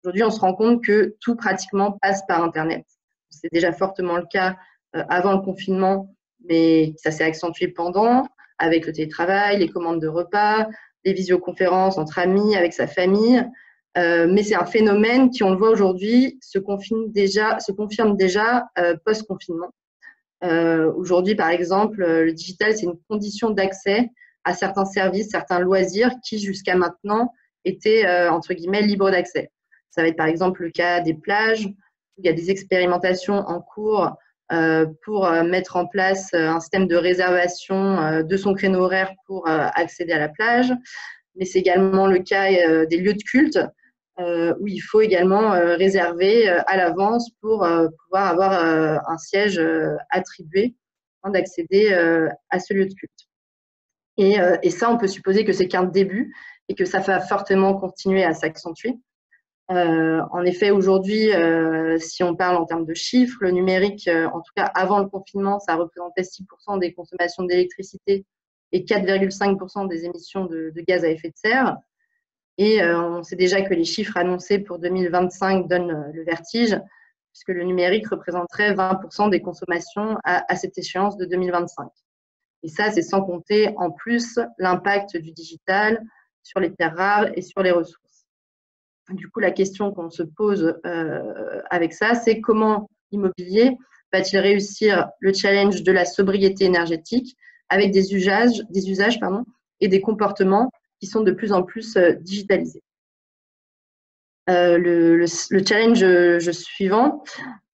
Aujourd'hui, on se rend compte que tout pratiquement passe par Internet. C'est déjà fortement le cas avant le confinement, mais ça s'est accentué pendant, avec le télétravail, les commandes de repas, les visioconférences entre amis, avec sa famille. Mais c'est un phénomène qui, on le voit aujourd'hui, se confirme déjà post-confinement. Aujourd'hui, par exemple, le digital, c'est une condition d'accès à certains services, certains loisirs qui, jusqu'à maintenant, étaient, entre guillemets, libres d'accès. Ça va être, par exemple, le cas des plages, où il y a des expérimentations en cours pour mettre en place un système de réservation de son créneau horaire pour accéder à la plage. Mais c'est également le cas des lieux de culte, où il faut également réserver à l'avance pour pouvoir avoir un siège attribué afin d'accéder à ce lieu de culte. Et ça, on peut supposer que c'est qu'un début et que ça va fortement continuer à s'accentuer. En effet, aujourd'hui, si on parle en termes de chiffres, le numérique, en tout cas avant le confinement, ça représentait 6% des consommations d'électricité et 4,5% des émissions de gaz à effet de serre. Et on sait déjà que les chiffres annoncés pour 2025 donnent le vertige, puisque le numérique représenterait 20% des consommations à cette échéance de 2025. Et ça, c'est sans compter en plus l'impact du digital sur les terres rares et sur les ressources. Du coup, la question qu'on se pose avec ça, c'est comment l'immobilier va-t-il réussir le challenge de la sobriété énergétique avec des usages et des comportements qui sont de plus en plus digitalisés. Le challenge suivant,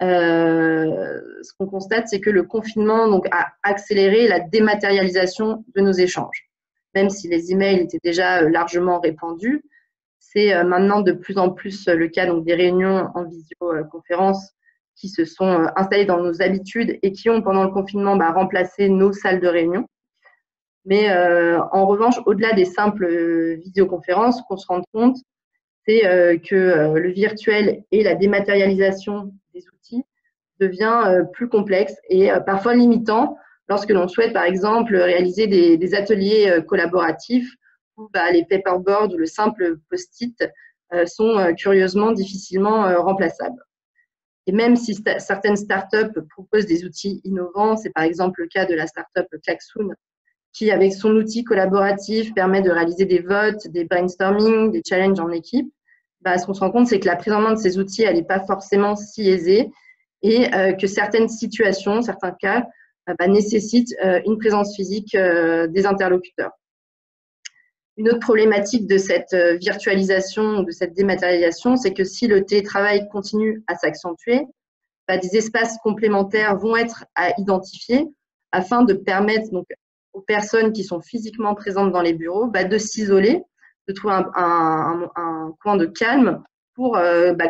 ce qu'on constate, c'est que le confinement donc, a accéléré la dématérialisation de nos échanges. Même si les emails étaient déjà largement répandus, c'est maintenant de plus en plus le cas donc, des réunions en visioconférence qui se sont installées dans nos habitudes et qui ont, pendant le confinement, remplacé nos salles de réunion. Mais en revanche, au-delà des simples visioconférences, qu'on se rende compte, c'est que le virtuel et la dématérialisation des outils devient plus complexe et parfois limitant lorsque l'on souhaite, par exemple, réaliser des ateliers collaboratifs où les paperboards ou le simple post-it sont curieusement difficilement remplaçables. Et même si certaines startups proposent des outils innovants, c'est par exemple le cas de la startup Klaxoon, qui, avec son outil collaboratif, permet de réaliser des votes, des brainstorming, des challenges en équipe, ce qu'on se rend compte, c'est que la prise en main de ces outils, elle n'est pas forcément si aisée et que certaines situations, certains cas, nécessitent une présence physique des interlocuteurs. Une autre problématique de cette virtualisation, de cette dématérialisation, c'est que si le télétravail continue à s'accentuer, des espaces complémentaires vont être à identifier afin de permettre donc, aux personnes qui sont physiquement présentes dans les bureaux de s'isoler, de trouver un coin de calme pour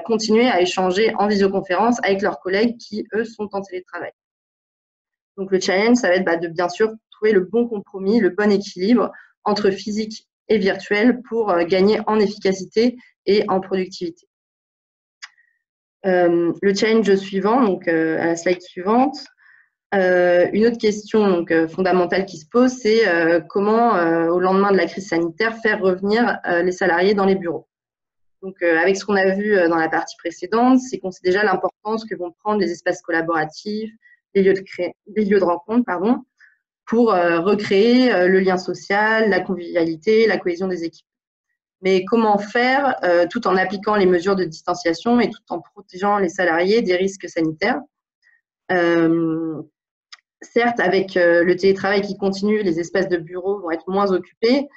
continuer à échanger en visioconférence avec leurs collègues qui, eux, sont en télétravail. Donc, le challenge, ça va être de bien sûr trouver le bon compromis, le bon équilibre entre physique et virtuel pour gagner en efficacité et en productivité. Le challenge suivant, donc à la slide suivante, une autre question fondamentale qui se pose, c'est comment, au lendemain de la crise sanitaire, faire revenir les salariés dans les bureaux. Donc, avec ce qu'on a vu dans la partie précédente, c'est qu'on sait déjà l'importance que vont prendre les espaces collaboratifs, les lieux de rencontre, pour recréer le lien social, la convivialité, la cohésion des équipes. Mais comment faire tout en appliquant les mesures de distanciation et tout en protégeant les salariés des risques sanitaires? Certes, avec le télétravail qui continue, les espaces de bureau vont être moins occupés,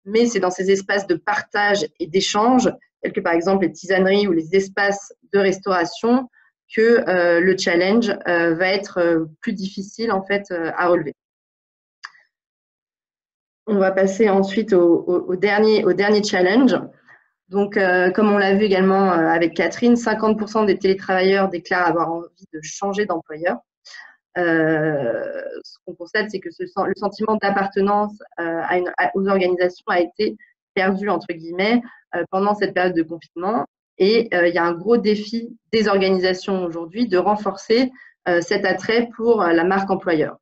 mais c'est dans ces espaces de partage et d'échange, tels que par exemple les tisaneries ou les espaces de restauration, que le challenge va être plus difficile en fait à relever. On va passer ensuite au dernier challenge. Donc, comme on l'a vu également avec Catherine, 50% des télétravailleurs déclarent avoir envie de changer d'employeur. Ce qu'on constate, c'est que le sentiment d'appartenance aux organisations a été perdu, entre guillemets, pendant cette période de confinement. Et il y a un gros défi des organisations aujourd'hui de renforcer cet attrait pour la marque employeur.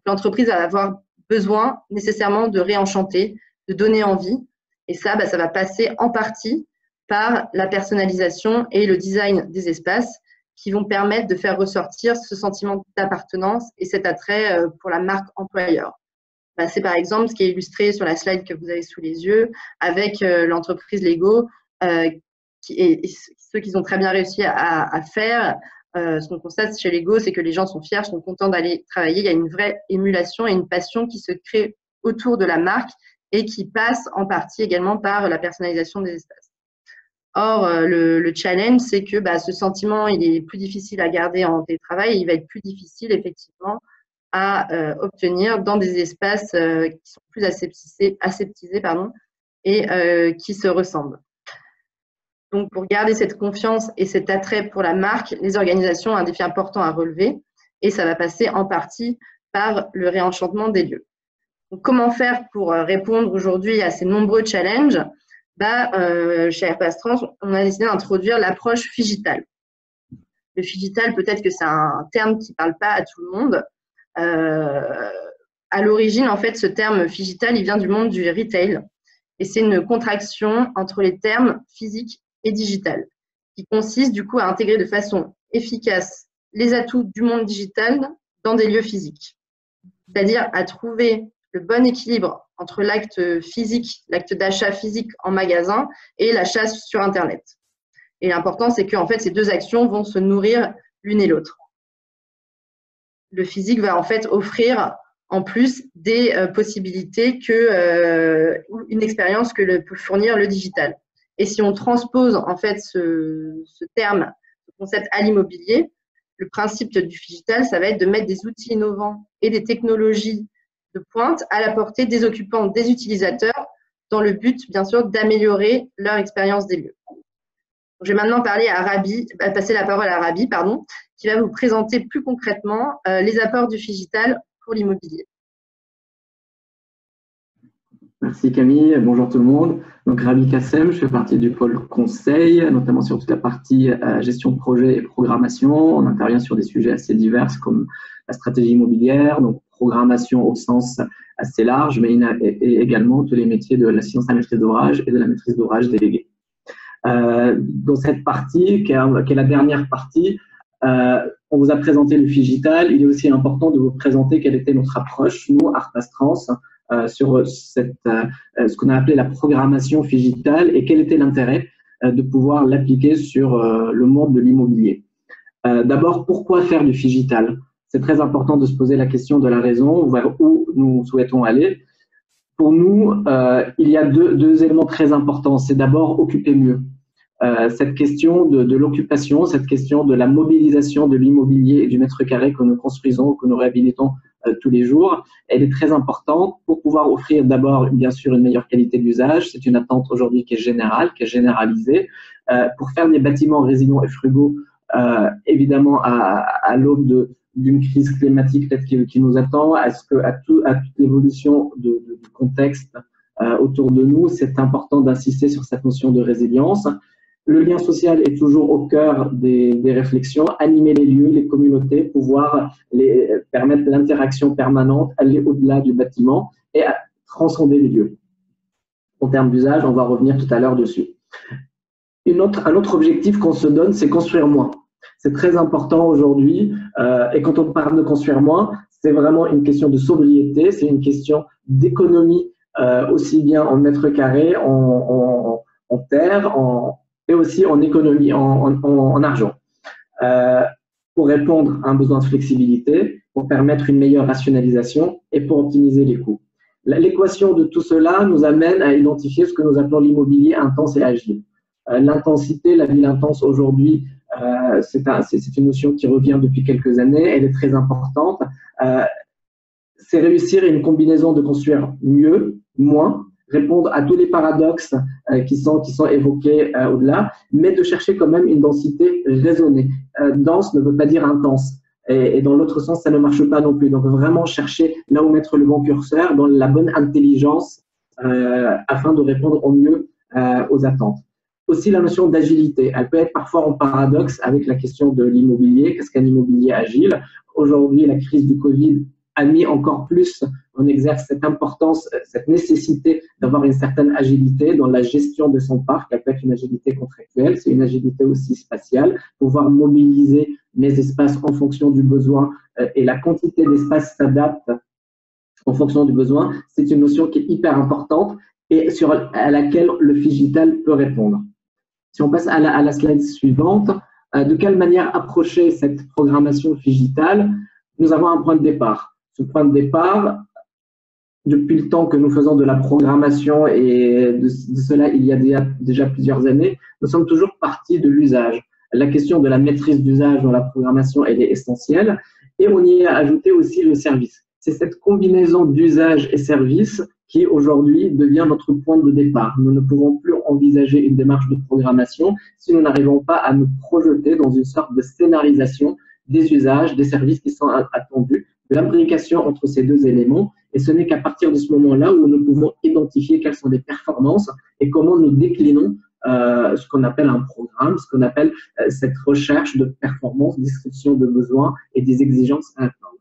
L'entreprise va avoir besoin nécessairement de réenchanter, de donner envie. Et ça va passer en partie par la personnalisation et le design des espaces qui vont permettre de faire ressortir ce sentiment d'appartenance et cet attrait pour la marque employeur. C'est par exemple ce qui est illustré sur la slide que vous avez sous les yeux avec l'entreprise Lego et ceux qu'ils ont très bien réussi à faire. Ce qu'on constate chez Lego, c'est que les gens sont fiers, sont contents d'aller travailler. Il y a une vraie émulation et une passion qui se crée autour de la marque et qui passe en partie également par la personnalisation des espaces. Or, le challenge, c'est que ce sentiment, il est plus difficile à garder en télétravail et il va être plus difficile effectivement à obtenir dans des espaces qui sont plus aseptisés et qui se ressemblent. Donc, pour garder cette confiance et cet attrait pour la marque, les organisations ont un défi important à relever et ça va passer en partie par le réenchantement des lieux. Donc, comment faire pour répondre aujourd'hui à ces nombreux challenges? Chez RPS Trans, on a décidé d'introduire l'approche Figital. Le Figital, peut-être que c'est un terme qui ne parle pas à tout le monde. À l'origine, en fait, ce terme Figital, il vient du monde du retail et c'est une contraction entre les termes physique et digital qui consiste du coup à intégrer de façon efficace les atouts du monde digital dans des lieux physiques. C'est-à-dire à trouver le bon équilibre entre l'acte physique, l'acte d'achat physique en magasin et l'achat sur Internet. Et l'important, c'est que en fait, ces deux actions vont se nourrir l'une et l'autre. Le physique va en fait offrir en plus des possibilités une expérience que peut fournir le digital. Et si on transpose en fait ce terme, ce concept à l'immobilier, le principe du digital, ça va être de mettre des outils innovants et des technologies de pointe à la portée des occupants, des utilisateurs, dans le but, bien sûr, d'améliorer leur expérience des lieux. Donc, je vais maintenant passer la parole à Rabi, qui va vous présenter plus concrètement les apports du Figital pour l'immobilier. Merci Camille, bonjour tout le monde. Donc Rabi Kassem, je fais partie du pôle conseil, notamment sur toute la partie gestion de projet et programmation. On intervient sur des sujets assez divers comme la stratégie immobilière, donc programmation au sens assez large, mais et également tous les métiers de l'assistance à la maîtrise d'ouvrage et de la maîtrise d'ouvrage déléguée. Dans cette partie, qui est la dernière partie, on vous a présenté le Figital. Il est aussi important de vous présenter quelle était notre approche, nous, RPS Trans, sur ce qu'on a appelé la programmation Figital et quel était l'intérêt de pouvoir l'appliquer sur le monde de l'immobilier. D'abord, pourquoi faire du Figital? C'est très important de se poser la question de la raison vers où nous souhaitons aller. Pour nous, il y a deux éléments très importants. C'est d'abord occuper mieux. Cette question de l'occupation, cette question de la mobilisation de l'immobilier et du mètre carré que nous construisons, que nous réhabilitons tous les jours, elle est très importante pour pouvoir offrir d'abord, bien sûr, une meilleure qualité d'usage. C'est une attente aujourd'hui qui est générale, qui est généralisée. Pour faire des bâtiments résilients et frugaux, évidemment, à l'aube d'une crise climatique peut-être qui nous attend, à toute l'évolution du contexte autour de nous, c'est important d'insister sur cette notion de résilience. Le lien social est toujours au cœur des réflexions, animer les lieux, les communautés, pouvoir permettre l'interaction permanente, aller au-delà du bâtiment et transcender les lieux. En termes d'usage, on va revenir tout à l'heure dessus. Un autre objectif qu'on se donne, c'est construire moins. C'est très important aujourd'hui et quand on parle de construire moins, c'est vraiment une question de sobriété, c'est une question d'économie aussi bien en mètres carrés, en terre, et aussi en économie, en argent. Pour répondre à un besoin de flexibilité, pour permettre une meilleure rationalisation et pour optimiser les coûts. L'équation de tout cela nous amène à identifier ce que nous appelons l'immobilier intense et agile. L'intensité, la ville intense aujourd'hui, c'est une notion qui revient depuis quelques années, elle est très importante. C'est réussir une combinaison de construire mieux, moins, répondre à tous les paradoxes qui sont évoqués au-delà, mais de chercher quand même une densité raisonnée. Dense ne veut pas dire intense. Et dans l'autre sens, ça ne marche pas non plus. Donc, vraiment chercher là où mettre le bon curseur, dans la bonne intelligence, afin de répondre au mieux aux attentes. Aussi, la notion d'agilité. Elle peut être parfois en paradoxe avec la question de l'immobilier. Qu'est-ce qu'un immobilier agile? Aujourd'hui, la crise du Covid a mis encore plus on exerce cette importance, cette nécessité d'avoir une certaine agilité dans la gestion de son parc. Elle peut être une agilité contractuelle, c'est une agilité aussi spatiale, pouvoir mobiliser mes espaces en fonction du besoin et la quantité d'espace s'adapte en fonction du besoin. C'est une notion qui est hyper importante et à laquelle le Figital peut répondre. Si on passe à la slide suivante, de quelle manière approcher cette programmation Figital? Nous avons un point de départ. Ce point de départ, depuis le temps que nous faisons de la programmation et de cela il y a déjà plusieurs années, nous sommes toujours partis de l'usage. La question de la maîtrise d'usage dans la programmation, elle est essentielle et on y a ajouté aussi le service. C'est cette combinaison d'usage et service qui aujourd'hui devient notre point de départ. Nous ne pouvons plus envisager une démarche de programmation si nous n'arrivons pas à nous projeter dans une sorte de scénarisation des usages, des services qui sont attendus, de l'imbrication entre ces deux éléments. Et ce n'est qu'à partir de ce moment-là où nous pouvons identifier quelles sont les performances et comment nous déclinons ce qu'on appelle un programme, ce qu'on appelle cette recherche de performance, description de besoins et des exigences à atteindre.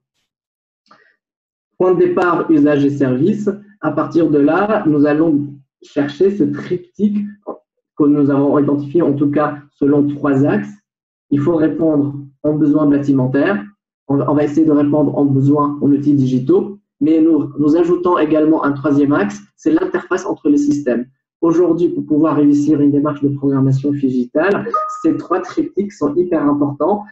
Point de départ, usage et service. À partir de là, nous allons chercher ce triptyque que nous avons identifié, en tout cas selon 3 axes. Il faut répondre aux besoins bâtimentaires. On va essayer de répondre aux besoins en outils digitaux, mais nous ajoutons également un 3e axe, c'est l'interface entre les systèmes. Aujourd'hui, pour pouvoir réussir une démarche de programmation Figital, ces 3 triptyques sont hyper importants.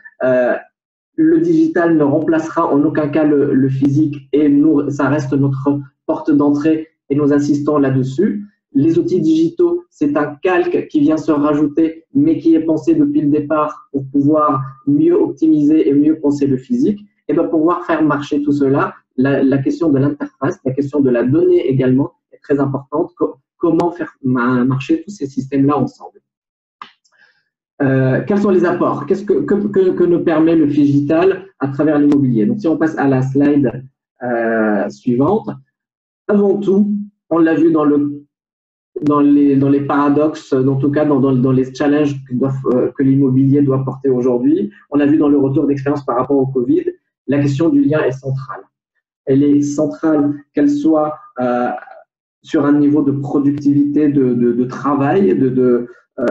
Le digital ne remplacera en aucun cas le physique et ça reste notre porte d'entrée et nous insistons là-dessus. Les outils digitaux, c'est un calque qui vient se rajouter, mais qui est pensé depuis le départ pour pouvoir mieux optimiser et mieux penser le physique. Et pour pouvoir faire marcher tout cela, la question de l'interface, la question de la donnée également est très importante. Comment faire marcher tous ces systèmes-là ensemble? Quels sont les apports? Qu'est-ce que nous permet le Figital à travers l'immobilier? Donc, si on passe à la slide suivante, avant tout, on l'a vu dans les paradoxes, en tout cas dans les challenges que l'immobilier doit porter aujourd'hui. On l'a vu dans le retour d'expérience par rapport au Covid, la question du lien est centrale. Elle est centrale, qu'elle soit sur un niveau de productivité, de travail,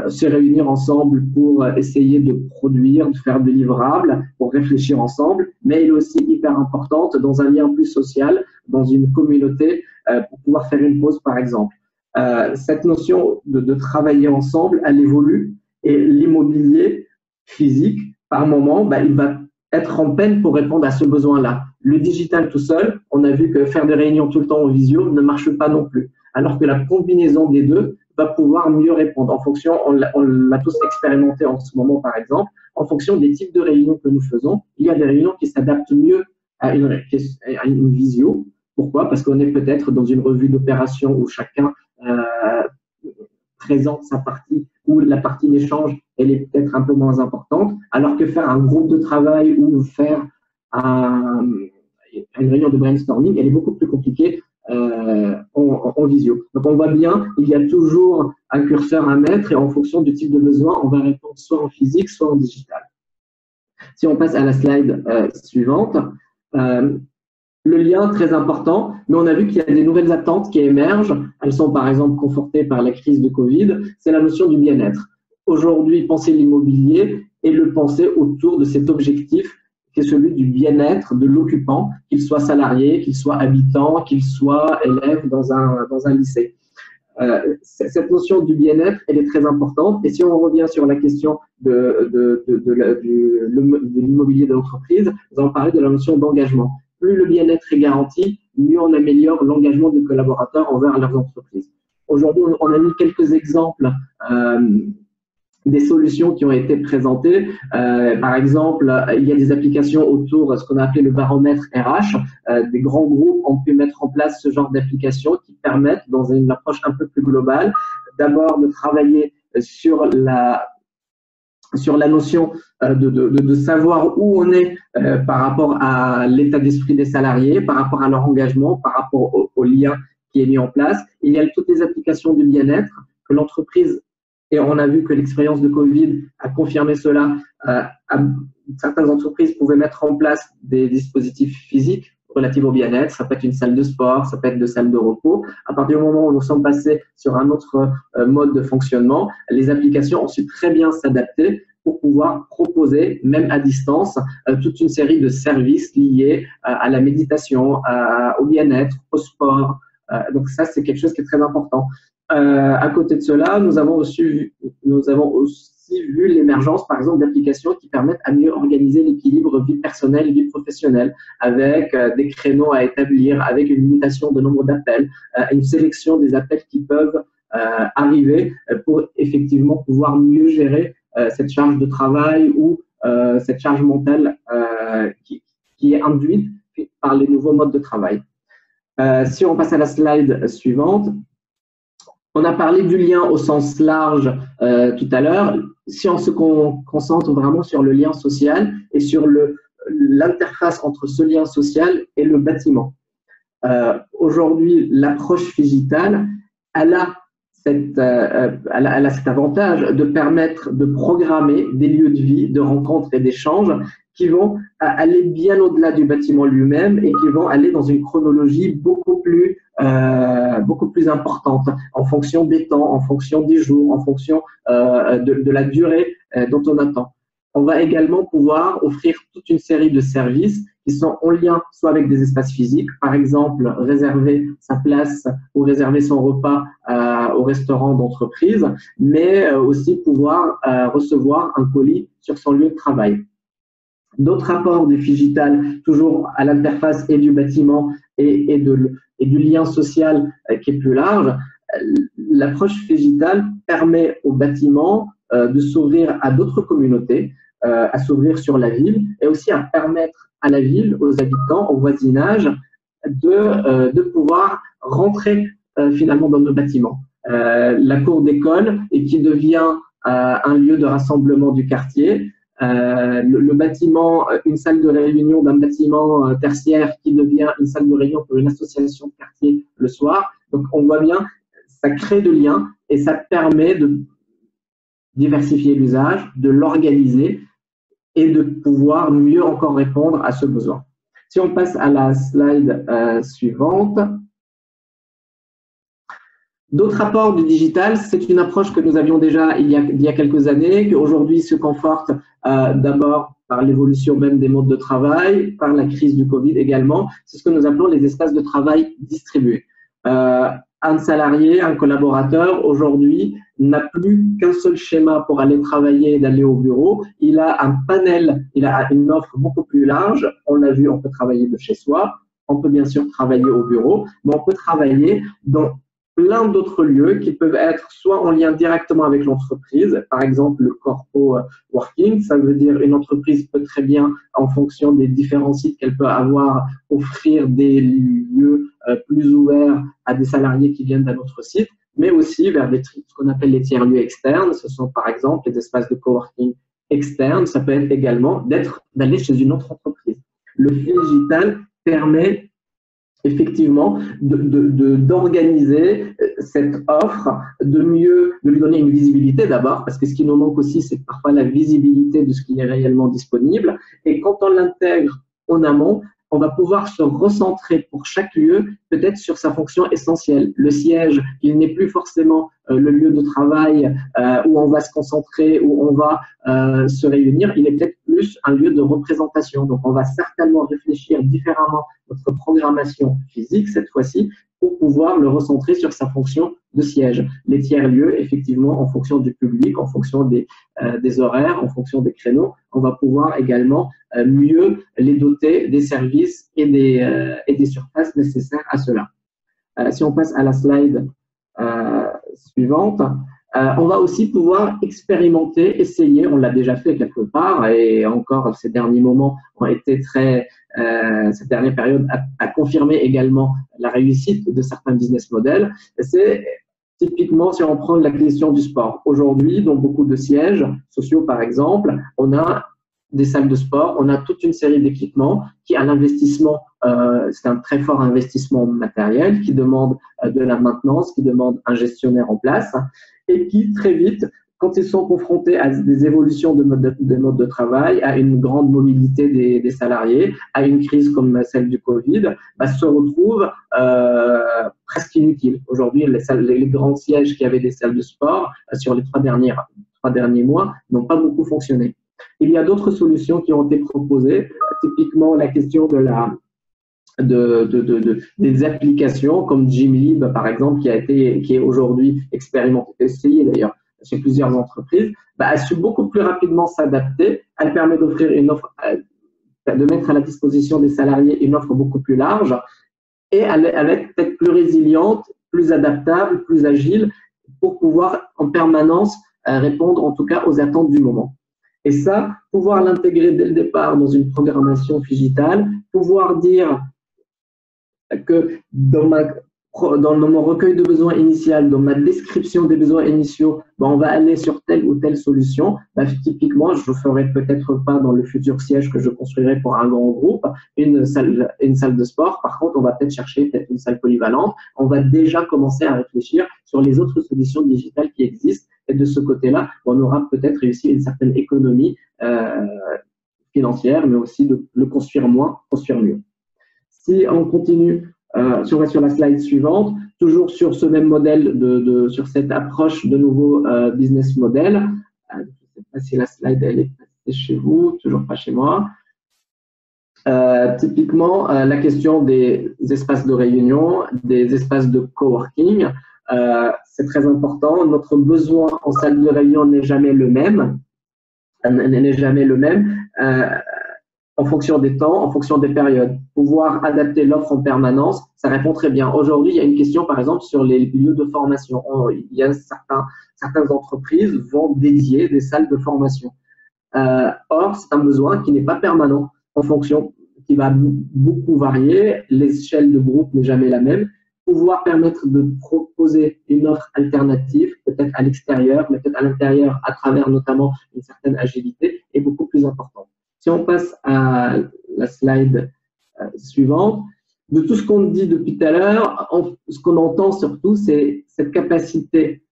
se réunir ensemble pour essayer de produire, de faire des livrables, pour réfléchir ensemble, mais elle est aussi hyper importante dans un lien plus social, dans une communauté, pour pouvoir faire une pause par exemple. Cette notion de travailler ensemble, elle évolue et l'immobilier physique, par moment, il va être en peine pour répondre à ce besoin-là. Le digital tout seul, on a vu que faire des réunions tout le temps en visio ne marche pas non plus, alors que la combinaison des deux va pouvoir mieux répondre en fonction, on l'a tous expérimenté en ce moment par exemple, en fonction des types de réunions que nous faisons. Il y a des réunions qui s'adaptent mieux à une visio. Pourquoi? Parce qu'on est peut-être dans une revue d'opération où chacun présente sa partie, où la partie d'échange, elle est peut-être un peu moins importante, alors que faire un groupe de travail ou faire une réunion de brainstorming, elle est beaucoup plus compliquée en visio. Donc on voit bien, il y a toujours un curseur à mettre et en fonction du type de besoin, on va répondre soit en physique, soit en digital. Si on passe à la slide suivante, le lien, très important, mais on a vu qu'il y a des nouvelles attentes qui émergent. Elles sont par exemple confortées par la crise de Covid. C'est la notion du bien-être. Aujourd'hui, penser l'immobilier et le penser autour de cet objectif qui est celui du bien-être de l'occupant, qu'il soit salarié, qu'il soit habitant, qu'il soit élève dans un lycée. Cette notion du bien-être, elle est très importante. Et si on revient sur la question de l'immobilier de l'entreprise, nous allons parler de la notion d'engagement. Plus le bien-être est garanti, mieux on améliore l'engagement des collaborateurs envers leurs entreprises. Aujourd'hui, on a mis quelques exemples des solutions qui ont été présentées. Par exemple, il y a des applications autour de ce qu'on a appelé le baromètre RH. Des grands groupes ont pu mettre en place ce genre d'applications qui permettent, dans une approche un peu plus globale, d'abord de travailler sur la notion de savoir où on est par rapport à l'état d'esprit des salariés, par rapport à leur engagement, par rapport au lien qui est mis en place. Il y a toutes les applications du bien-être que l'entreprise, et on a vu que l'expérience de Covid a confirmé cela, certaines entreprises pouvaient mettre en place des dispositifs physiques relatives au bien-être, ça peut être une salle de sport, ça peut être de salles de repos. À partir du moment où nous sommes passés sur un autre mode de fonctionnement, les applications ont su très bien s'adapter pour pouvoir proposer, même à distance, toute une série de services liés à la méditation, au bien-être, au sport. Donc ça, c'est quelque chose qui est très important. À côté de cela, nous avons aussi vu l'émergence, par exemple, d'applications qui permettent à mieux organiser l'équilibre vie personnelle et vie professionnelle, avec des créneaux à établir, avec une limitation de nombre d'appels, une sélection des appels qui peuvent arriver pour effectivement pouvoir mieux gérer cette charge de travail ou cette charge mentale qui est induite par les nouveaux modes de travail. Si on passe à la slide suivante, on a parlé du lien au sens large tout à l'heure. Si on se concentre vraiment sur le lien social et sur l'interface entre ce lien social et le bâtiment. Aujourd'hui, l'approche digitale, elle a cet avantage de permettre de programmer des lieux de vie, de rencontres et d'échanges qui vont aller bien au-delà du bâtiment lui-même et qui vont aller dans une chronologie beaucoup plus importante en fonction des temps, en fonction des jours, en fonction de la durée dont on attend. On va également pouvoir offrir toute une série de services qui sont en lien soit avec des espaces physiques, par exemple réserver sa place ou réserver son repas au restaurant d'entreprise, mais aussi pouvoir recevoir un colis sur son lieu de travail. D'autres apports du digital, toujours à l'interface et du bâtiment et du lien social qui est plus large, l'approche digitale permet au bâtiment de s'ouvrir à d'autres communautés, à s'ouvrir sur la ville et aussi à permettre à la ville, aux habitants, au voisinage, de pouvoir rentrer finalement dans nos bâtiments. La cour d'école et qui devient un lieu de rassemblement du quartier, le bâtiment, une salle de réunion d'un bâtiment tertiaire qui devient une salle de réunion pour une association de quartier le soir. Donc on voit bien, ça crée de liens et ça permet de diversifier l'usage, de l'organiser et de pouvoir mieux encore répondre à ce besoin. Si on passe à la slide suivante. D'autres apports du digital, c'est une approche que nous avions déjà il y a quelques années, qui aujourd'hui se conforte d'abord par l'évolution même des modes de travail, par la crise du Covid également. C'est ce que nous appelons les espaces de travail distribués. Un salarié, un collaborateur, aujourd'hui, n'a plus qu'un seul schéma pour aller travailler et d'aller au bureau. Il a un panel, il a une offre beaucoup plus large. On l'a vu, on peut travailler de chez soi, on peut bien sûr travailler au bureau, mais on peut travailler dans plein d'autres lieux qui peuvent être soit en lien directement avec l'entreprise, par exemple le corpo working, ça veut dire une entreprise peut très bien, en fonction des différents sites qu'elle peut avoir, offrir des lieux plus ouverts à des salariés qui viennent d'un autre site, mais aussi vers ce qu'on appelle les tiers-lieux externes. Ce sont par exemple les espaces de coworking externes, ça peut être également d'aller chez une autre entreprise. Le digital permet effectivement d'organiser cette offre, de lui donner une visibilité d'abord, parce que ce qui nous manque aussi, c'est parfois la visibilité de ce qui est réellement disponible. Et quand on l'intègre en amont, on va pouvoir se recentrer pour chaque lieu, peut-être sur sa fonction essentielle. Le siège, il n'est plus forcément le lieu de travail où on va se concentrer, où on va se réunir, il est peut-être plus un lieu de représentation. Donc, on va certainement réfléchir différemment notre programmation physique cette fois-ci pour pouvoir le recentrer sur sa fonction de siège. Les tiers-lieux, effectivement, en fonction du public, en fonction des horaires, en fonction des créneaux, on va pouvoir également mieux les doter des services et des surfaces nécessaires à cela. Si on passe à la slide suivante, on va aussi pouvoir expérimenter, essayer, on l'a déjà fait quelque part et encore ces derniers moments ont été cette dernière période a confirmé également la réussite de certains business models. C'est typiquement si on prend la question du sport. Aujourd'hui, dans beaucoup de sièges sociaux par exemple, on a des salles de sport, on a toute une série d'équipements qui a l'investissement, c'est un très fort investissement matériel qui demande de la maintenance, qui demande un gestionnaire en place et qui très vite, quand ils sont confrontés à des évolutions de modes de travail, à une grande mobilité des salariés, à une crise comme celle du Covid, se retrouvent presque inutiles. Aujourd'hui, les grands sièges qui avaient des salles de sport sur les trois derniers mois n'ont pas beaucoup fonctionné. Il y a d'autres solutions qui ont été proposées, typiquement la question des applications comme Gymlib, par exemple, qui est aujourd'hui expérimentée, essayée d'ailleurs chez plusieurs entreprises. Elle su beaucoup plus rapidement s'adapter. Elle permet d'offrir une offre, de mettre à la disposition des salariés une offre beaucoup plus large et elle est peut-être plus résiliente, plus adaptable, plus agile pour pouvoir en permanence répondre en tout cas aux attentes du moment. Et ça, pouvoir l'intégrer dès le départ dans une programmation digitale, pouvoir dire que dans mon recueil de besoins initial, dans ma description des besoins initiaux, on va aller sur telle ou telle solution. Typiquement, je ne ferai peut-être pas dans le futur siège que je construirai pour un grand groupe une salle de sport. Par contre, on va peut-être chercher une salle polyvalente. On va déjà commencer à réfléchir sur les autres solutions digitales qui existent. Et de ce côté-là, on aura peut-être réussi une certaine économie financière, mais aussi de le construire moins, construire mieux. Si on continue, si on va sur la slide suivante, toujours sur ce même modèle, sur cette approche de nouveau business model. Je ne sais pas si la slide elle est passée chez vous, toujours pas chez moi. Typiquement, la question des espaces de réunion, des espaces de coworking, c'est très important. Notre besoin en salle de réunion n'est jamais le même. En fonction des temps, en fonction des périodes. Pouvoir adapter l'offre en permanence, ça répond très bien. Aujourd'hui, il y a une question, par exemple, sur les lieux de formation. Il y a certaines entreprises vont dédier des salles de formation. Or, c'est un besoin qui n'est pas permanent, qui va beaucoup varier. L'échelle de groupe n'est jamais la même. Pouvoir permettre de proposer une offre alternative, peut-être à l'extérieur, mais peut-être à l'intérieur, à travers notamment une certaine agilité, est beaucoup plus important. Si on passe à la slide suivante, de tout ce qu'on dit depuis tout à l'heure, ce qu'on entend surtout, c'est cette capacité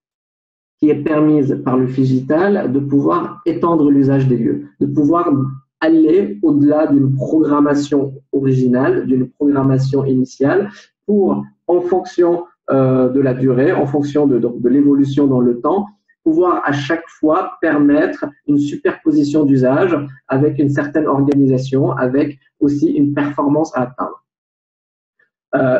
qui est permise par le Figital de pouvoir étendre l'usage des lieux, de pouvoir aller au-delà d'une programmation originale, d'une programmation initiale, pour, en fonction de la durée, en fonction de l'évolution dans le temps, pouvoir à chaque fois permettre une superposition d'usage avec une certaine organisation, avec aussi une performance à atteindre.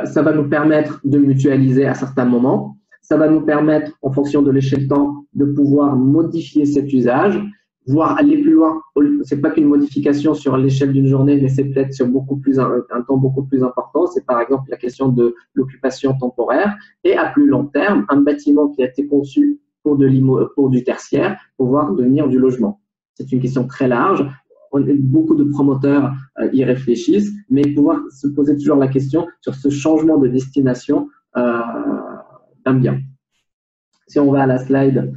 Ça va nous permettre de mutualiser à certains moments. Ça va nous permettre, en fonction de l'échelle de temps, de pouvoir modifier cet usage, voire aller plus loin. C'est pas qu'une modification sur l'échelle d'une journée, mais c'est peut-être sur un temps beaucoup plus important. C'est par exemple la question de l'occupation temporaire. Et à plus long terme, un bâtiment qui a été conçu pour du tertiaire, pouvoir devenir du logement. C'est une question très large. Beaucoup de promoteurs y réfléchissent, mais pouvoir se poser toujours la question sur ce changement de destination d'un bien. Si on va à la slide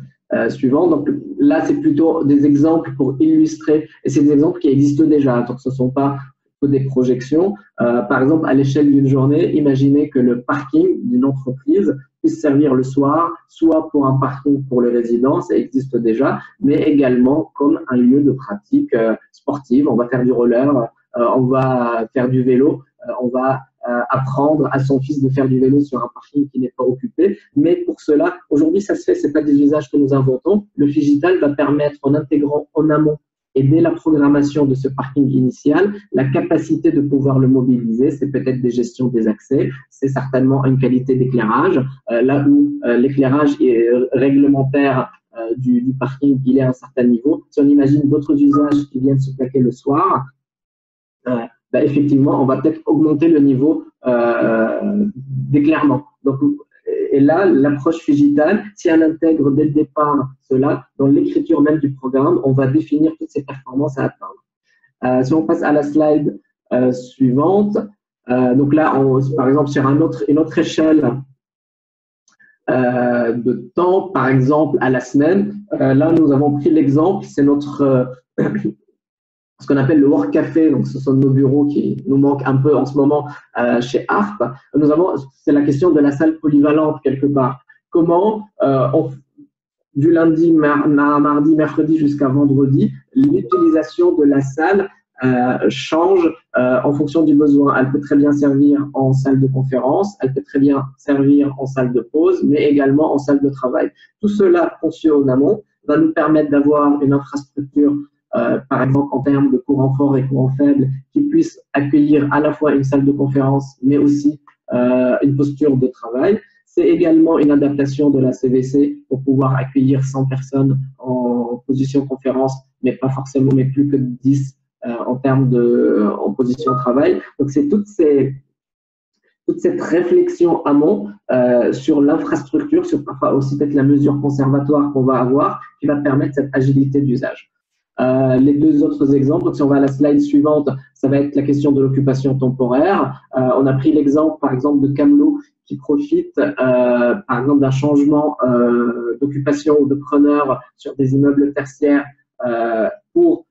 suivante, donc là c'est plutôt des exemples pour illustrer, et c'est des exemples qui existent déjà, donc ce ne sont pas que des projections. Par exemple, à l'échelle d'une journée, imaginez que le parking d'une entreprise puisse servir le soir, soit pour un parking pour les résidents, ça existe déjà, mais également comme un lieu de pratique sportive. On va faire du roller, on va faire du vélo, on va apprendre à son fils de faire du vélo sur un parking qui n'est pas occupé. Mais pour cela, aujourd'hui, ça se fait, ce n'est pas des usages que nous inventons. Le Figital va permettre, en intégrant en amont et dès la programmation de ce parking initial, la capacité de pouvoir le mobiliser, c'est peut-être des gestions des accès, c'est certainement une qualité d'éclairage, là où l'éclairage réglementaire du parking, il est à un certain niveau. Si on imagine d'autres usages qui viennent se plaquer le soir, effectivement, on va peut-être augmenter le niveau d'éclairement. Donc, et là, l'approche Figital, si elle intègre dès le départ cela, dans l'écriture même du programme, on va définir toutes ces performances à atteindre. Si on passe à la slide suivante, donc là, par exemple, sur une autre échelle de temps, par exemple, à la semaine, là, nous avons pris l'exemple, c'est notre ce qu'on appelle le work café, donc ce sont nos bureaux qui nous manquent un peu en ce moment chez ARP. C'est la question de la salle polyvalente quelque part. Comment du lundi, mardi, mercredi jusqu'à vendredi, l'utilisation de la salle change en fonction du besoin. Elle peut très bien servir en salle de conférence, elle peut très bien servir en salle de pause, mais également en salle de travail. Tout cela conçu en amont va nous permettre d'avoir une infrastructure, par exemple en termes de courant fort et courant faible, qui puisse accueillir à la fois une salle de conférence, mais aussi une posture de travail. C'est également une adaptation de la CVC pour pouvoir accueillir 100 personnes en position conférence, mais pas forcément, mais plus que 10 en termes en position de travail. Donc, c'est toute cette réflexion amont sur l'infrastructure, sur parfois aussi peut-être la mesure conservatoire qu'on va avoir, qui va permettre cette agilité d'usage. Les deux autres exemples, donc si on va à la slide suivante, ça va être la question de l'occupation temporaire. On a pris l'exemple, par exemple, de Camelot qui profite, par exemple, d'un changement d'occupation ou de preneur sur des immeubles tertiaires pour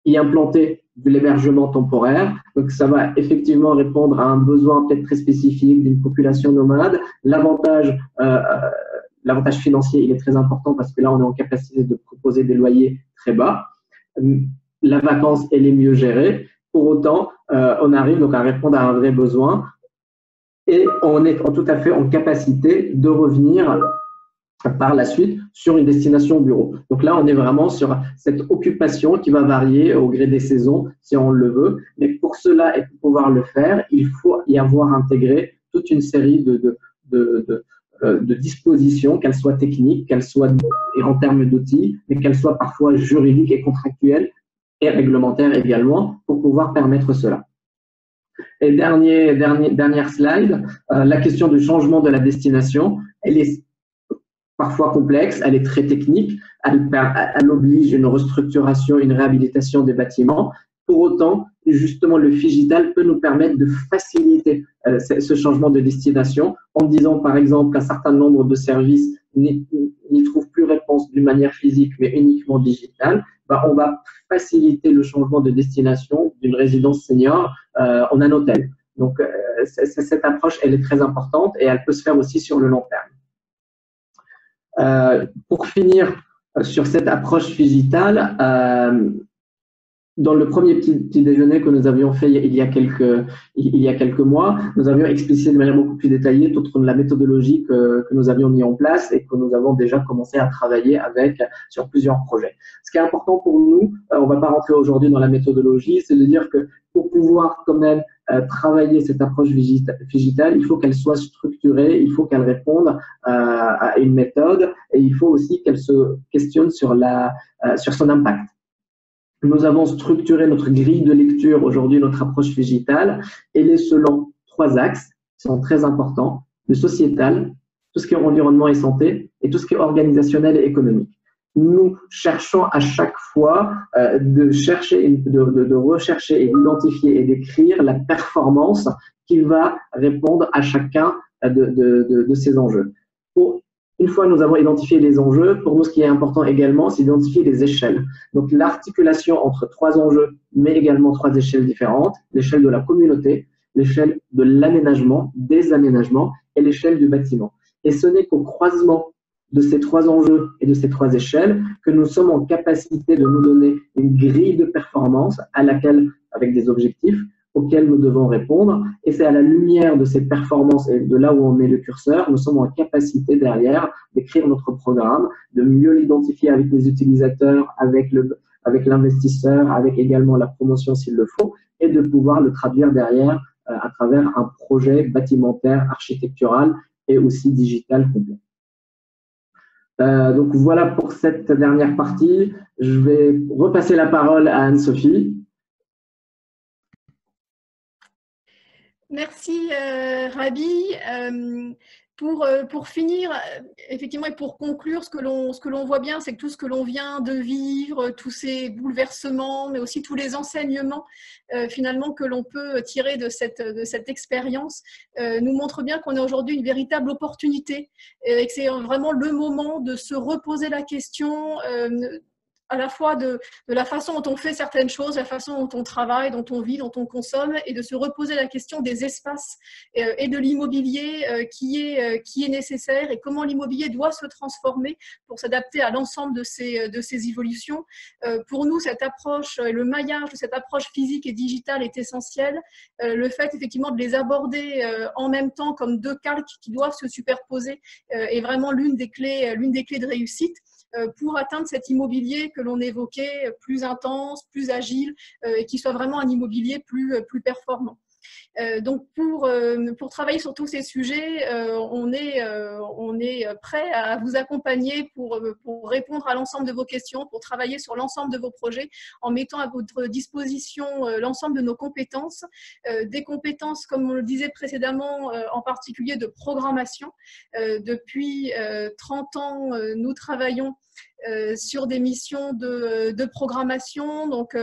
y implanter de l'hébergement temporaire. Donc, ça va effectivement répondre à un besoin peut-être très spécifique d'une population nomade. L'avantage financier, il est très important parce que là, on est en capacité de proposer des loyers très bas. La vacance, elle est mieux gérée. Pour autant, on arrive donc à répondre à un vrai besoin et on est tout à fait en capacité de revenir par la suite sur une destination bureau. Donc là, on est vraiment sur cette occupation qui va varier au gré des saisons, si on le veut. Mais pour cela et pour pouvoir le faire, il faut y avoir intégré toute une série de dispositions, qu'elles soient techniques, qu'elles soient en termes d'outils, mais qu'elles soient parfois juridiques et contractuelles et réglementaires également, pour pouvoir permettre cela. Et dernière slide, la question du changement de la destination, elle est parfois complexe, elle est très technique, elle oblige une restructuration, une réhabilitation des bâtiments. Pour autant, justement, le Figital peut nous permettre de faciliter ce changement de destination en disant, par exemple, qu'un certain nombre de services n'y trouvent plus réponse d'une manière physique, mais uniquement digitale. On va faciliter le changement de destination d'une résidence senior en un hôtel. Donc, cette approche, elle est très importante et elle peut se faire aussi sur le long terme. Pour finir sur cette approche Figital, dans le premier petit déjeuner que nous avions fait il y a quelques mois, nous avions explicité de manière beaucoup plus détaillée toute la méthodologie que nous avions mis en place et que nous avons déjà commencé à travailler sur plusieurs projets. Ce qui est important pour nous, on ne va pas rentrer aujourd'hui dans la méthodologie, c'est de dire que pour pouvoir quand même travailler cette approche Figital, il faut qu'elle soit structurée, il faut qu'elle réponde à une méthode et il faut aussi qu'elle se questionne sur son impact. Nous avons structuré notre grille de lecture aujourd'hui, notre approche Figital. Elle est selon 3 axes qui sont très importants: le sociétal, tout ce qui est environnement et santé, et tout ce qui est organisationnel et économique. Nous cherchons à chaque fois de rechercher et d'identifier et d'écrire la performance qui va répondre à chacun de ces enjeux. Une fois nous avons identifié les enjeux, pour nous, ce qui est important également, c'est d'identifier les échelles. Donc, l'articulation entre 3 enjeux, mais également 3 échelles différentes: l'échelle de la communauté, l'échelle de l'aménagement, des aménagements et l'échelle du bâtiment. Et ce n'est qu'au croisement de ces 3 enjeux et de ces 3 échelles que nous sommes en capacité de nous donner une grille de performance avec des objectifs auxquels nous devons répondre. Et c'est à la lumière de ces performances et de là où on met le curseur, nous sommes en capacité derrière d'écrire notre programme, de mieux l'identifier avec les utilisateurs, avec l'investisseur, avec également la promotion s'il le faut, et de pouvoir le traduire derrière à travers un projet bâtimentaire, architectural et aussi digital complet. Donc voilà pour cette dernière partie. Je vais repasser la parole à Anne-Sophie. Merci Rabi. Pour finir, effectivement, et pour conclure, ce que l'on voit bien, c'est que tout ce que l'on vient de vivre, tous ces bouleversements, mais aussi tous les enseignements finalement que l'on peut tirer de cette expérience, nous montrent bien qu'on a aujourd'hui une véritable opportunité et que c'est vraiment le moment de se reposer la question à la fois de la façon dont on fait certaines choses, la façon dont on travaille, dont on vit, dont on consomme, et de se reposer la question des espaces et de l'immobilier qui est nécessaire et comment l'immobilier doit se transformer pour s'adapter à l'ensemble de ces évolutions. Pour nous, cette approche, le maillage de cette approche physique et digitale est essentiel. Le fait effectivement de les aborder en même temps comme deux calques qui doivent se superposer est vraiment l'une des clés de réussite pour atteindre cet immobilier que l'on évoquait, plus intense, plus agile, et qui soit vraiment un immobilier plus performant. Donc pour travailler sur tous ces sujets, on est prêt à vous accompagner pour répondre à l'ensemble de vos questions, pour travailler sur l'ensemble de vos projets en mettant à votre disposition l'ensemble de nos compétences, des compétences, comme on le disait précédemment, en particulier de programmation. Depuis 30 ans, nous travaillons sur des missions de programmation, donc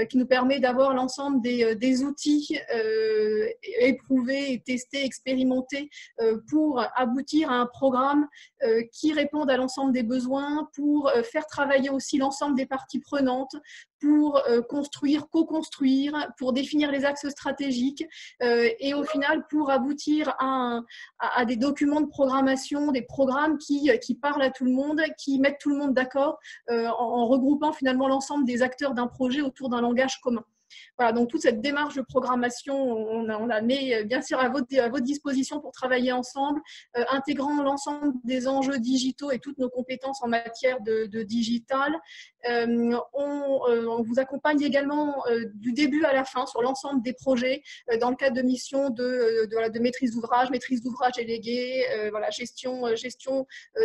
qui nous permet d'avoir l'ensemble des outils éprouvés, testés, expérimentés pour aboutir à un programme qui réponde à l'ensemble des besoins, pour faire travailler aussi l'ensemble des parties prenantes, pour construire, co-construire, pour définir les axes stratégiques et au final pour aboutir à des documents de programmation, des programmes qui parlent à tout le monde, qui mettent tout le monde d'accord en regroupant finalement l'ensemble des acteurs d'un projet autour d'un langage commun. Voilà, donc toute cette démarche de programmation, on la met bien sûr à votre disposition pour travailler ensemble, intégrant l'ensemble des enjeux digitaux et toutes nos compétences en matière de digital. On vous accompagne également du début à la fin sur l'ensemble des projets dans le cadre de missions de maîtrise d'ouvrage déléguée, voilà, gestion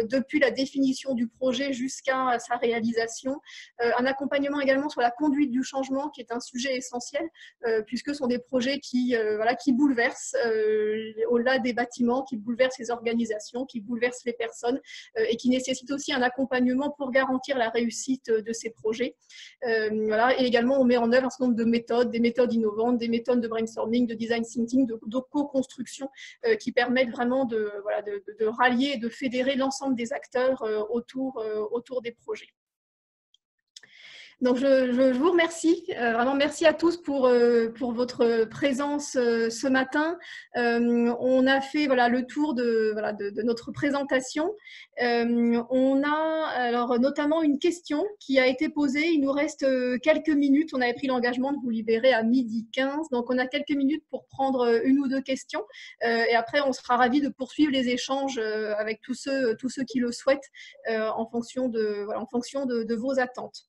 depuis la définition du projet jusqu'à sa réalisation. Un accompagnement également sur la conduite du changement qui est un sujet essentiel puisque ce sont des projets qui bouleversent au-delà des bâtiments, qui bouleversent les organisations, qui bouleversent les personnes et qui nécessitent aussi un accompagnement pour garantir la réussite de ces projets. Voilà. Et également, on met en œuvre un certain nombre de méthodes, des méthodes innovantes, des méthodes de brainstorming, de design thinking, de co-construction qui permettent vraiment de rallier et de fédérer l'ensemble des acteurs autour des projets. Donc, je vous remercie, vraiment merci à tous pour votre présence ce matin. On a fait le tour de notre présentation. On a alors notamment une question qui a été posée. Il nous reste quelques minutes. On avait pris l'engagement de vous libérer à 12h15. Donc, on a quelques minutes pour prendre une ou deux questions. Et après, on sera ravis de poursuivre les échanges avec tous ceux qui le souhaitent en fonction de vos attentes.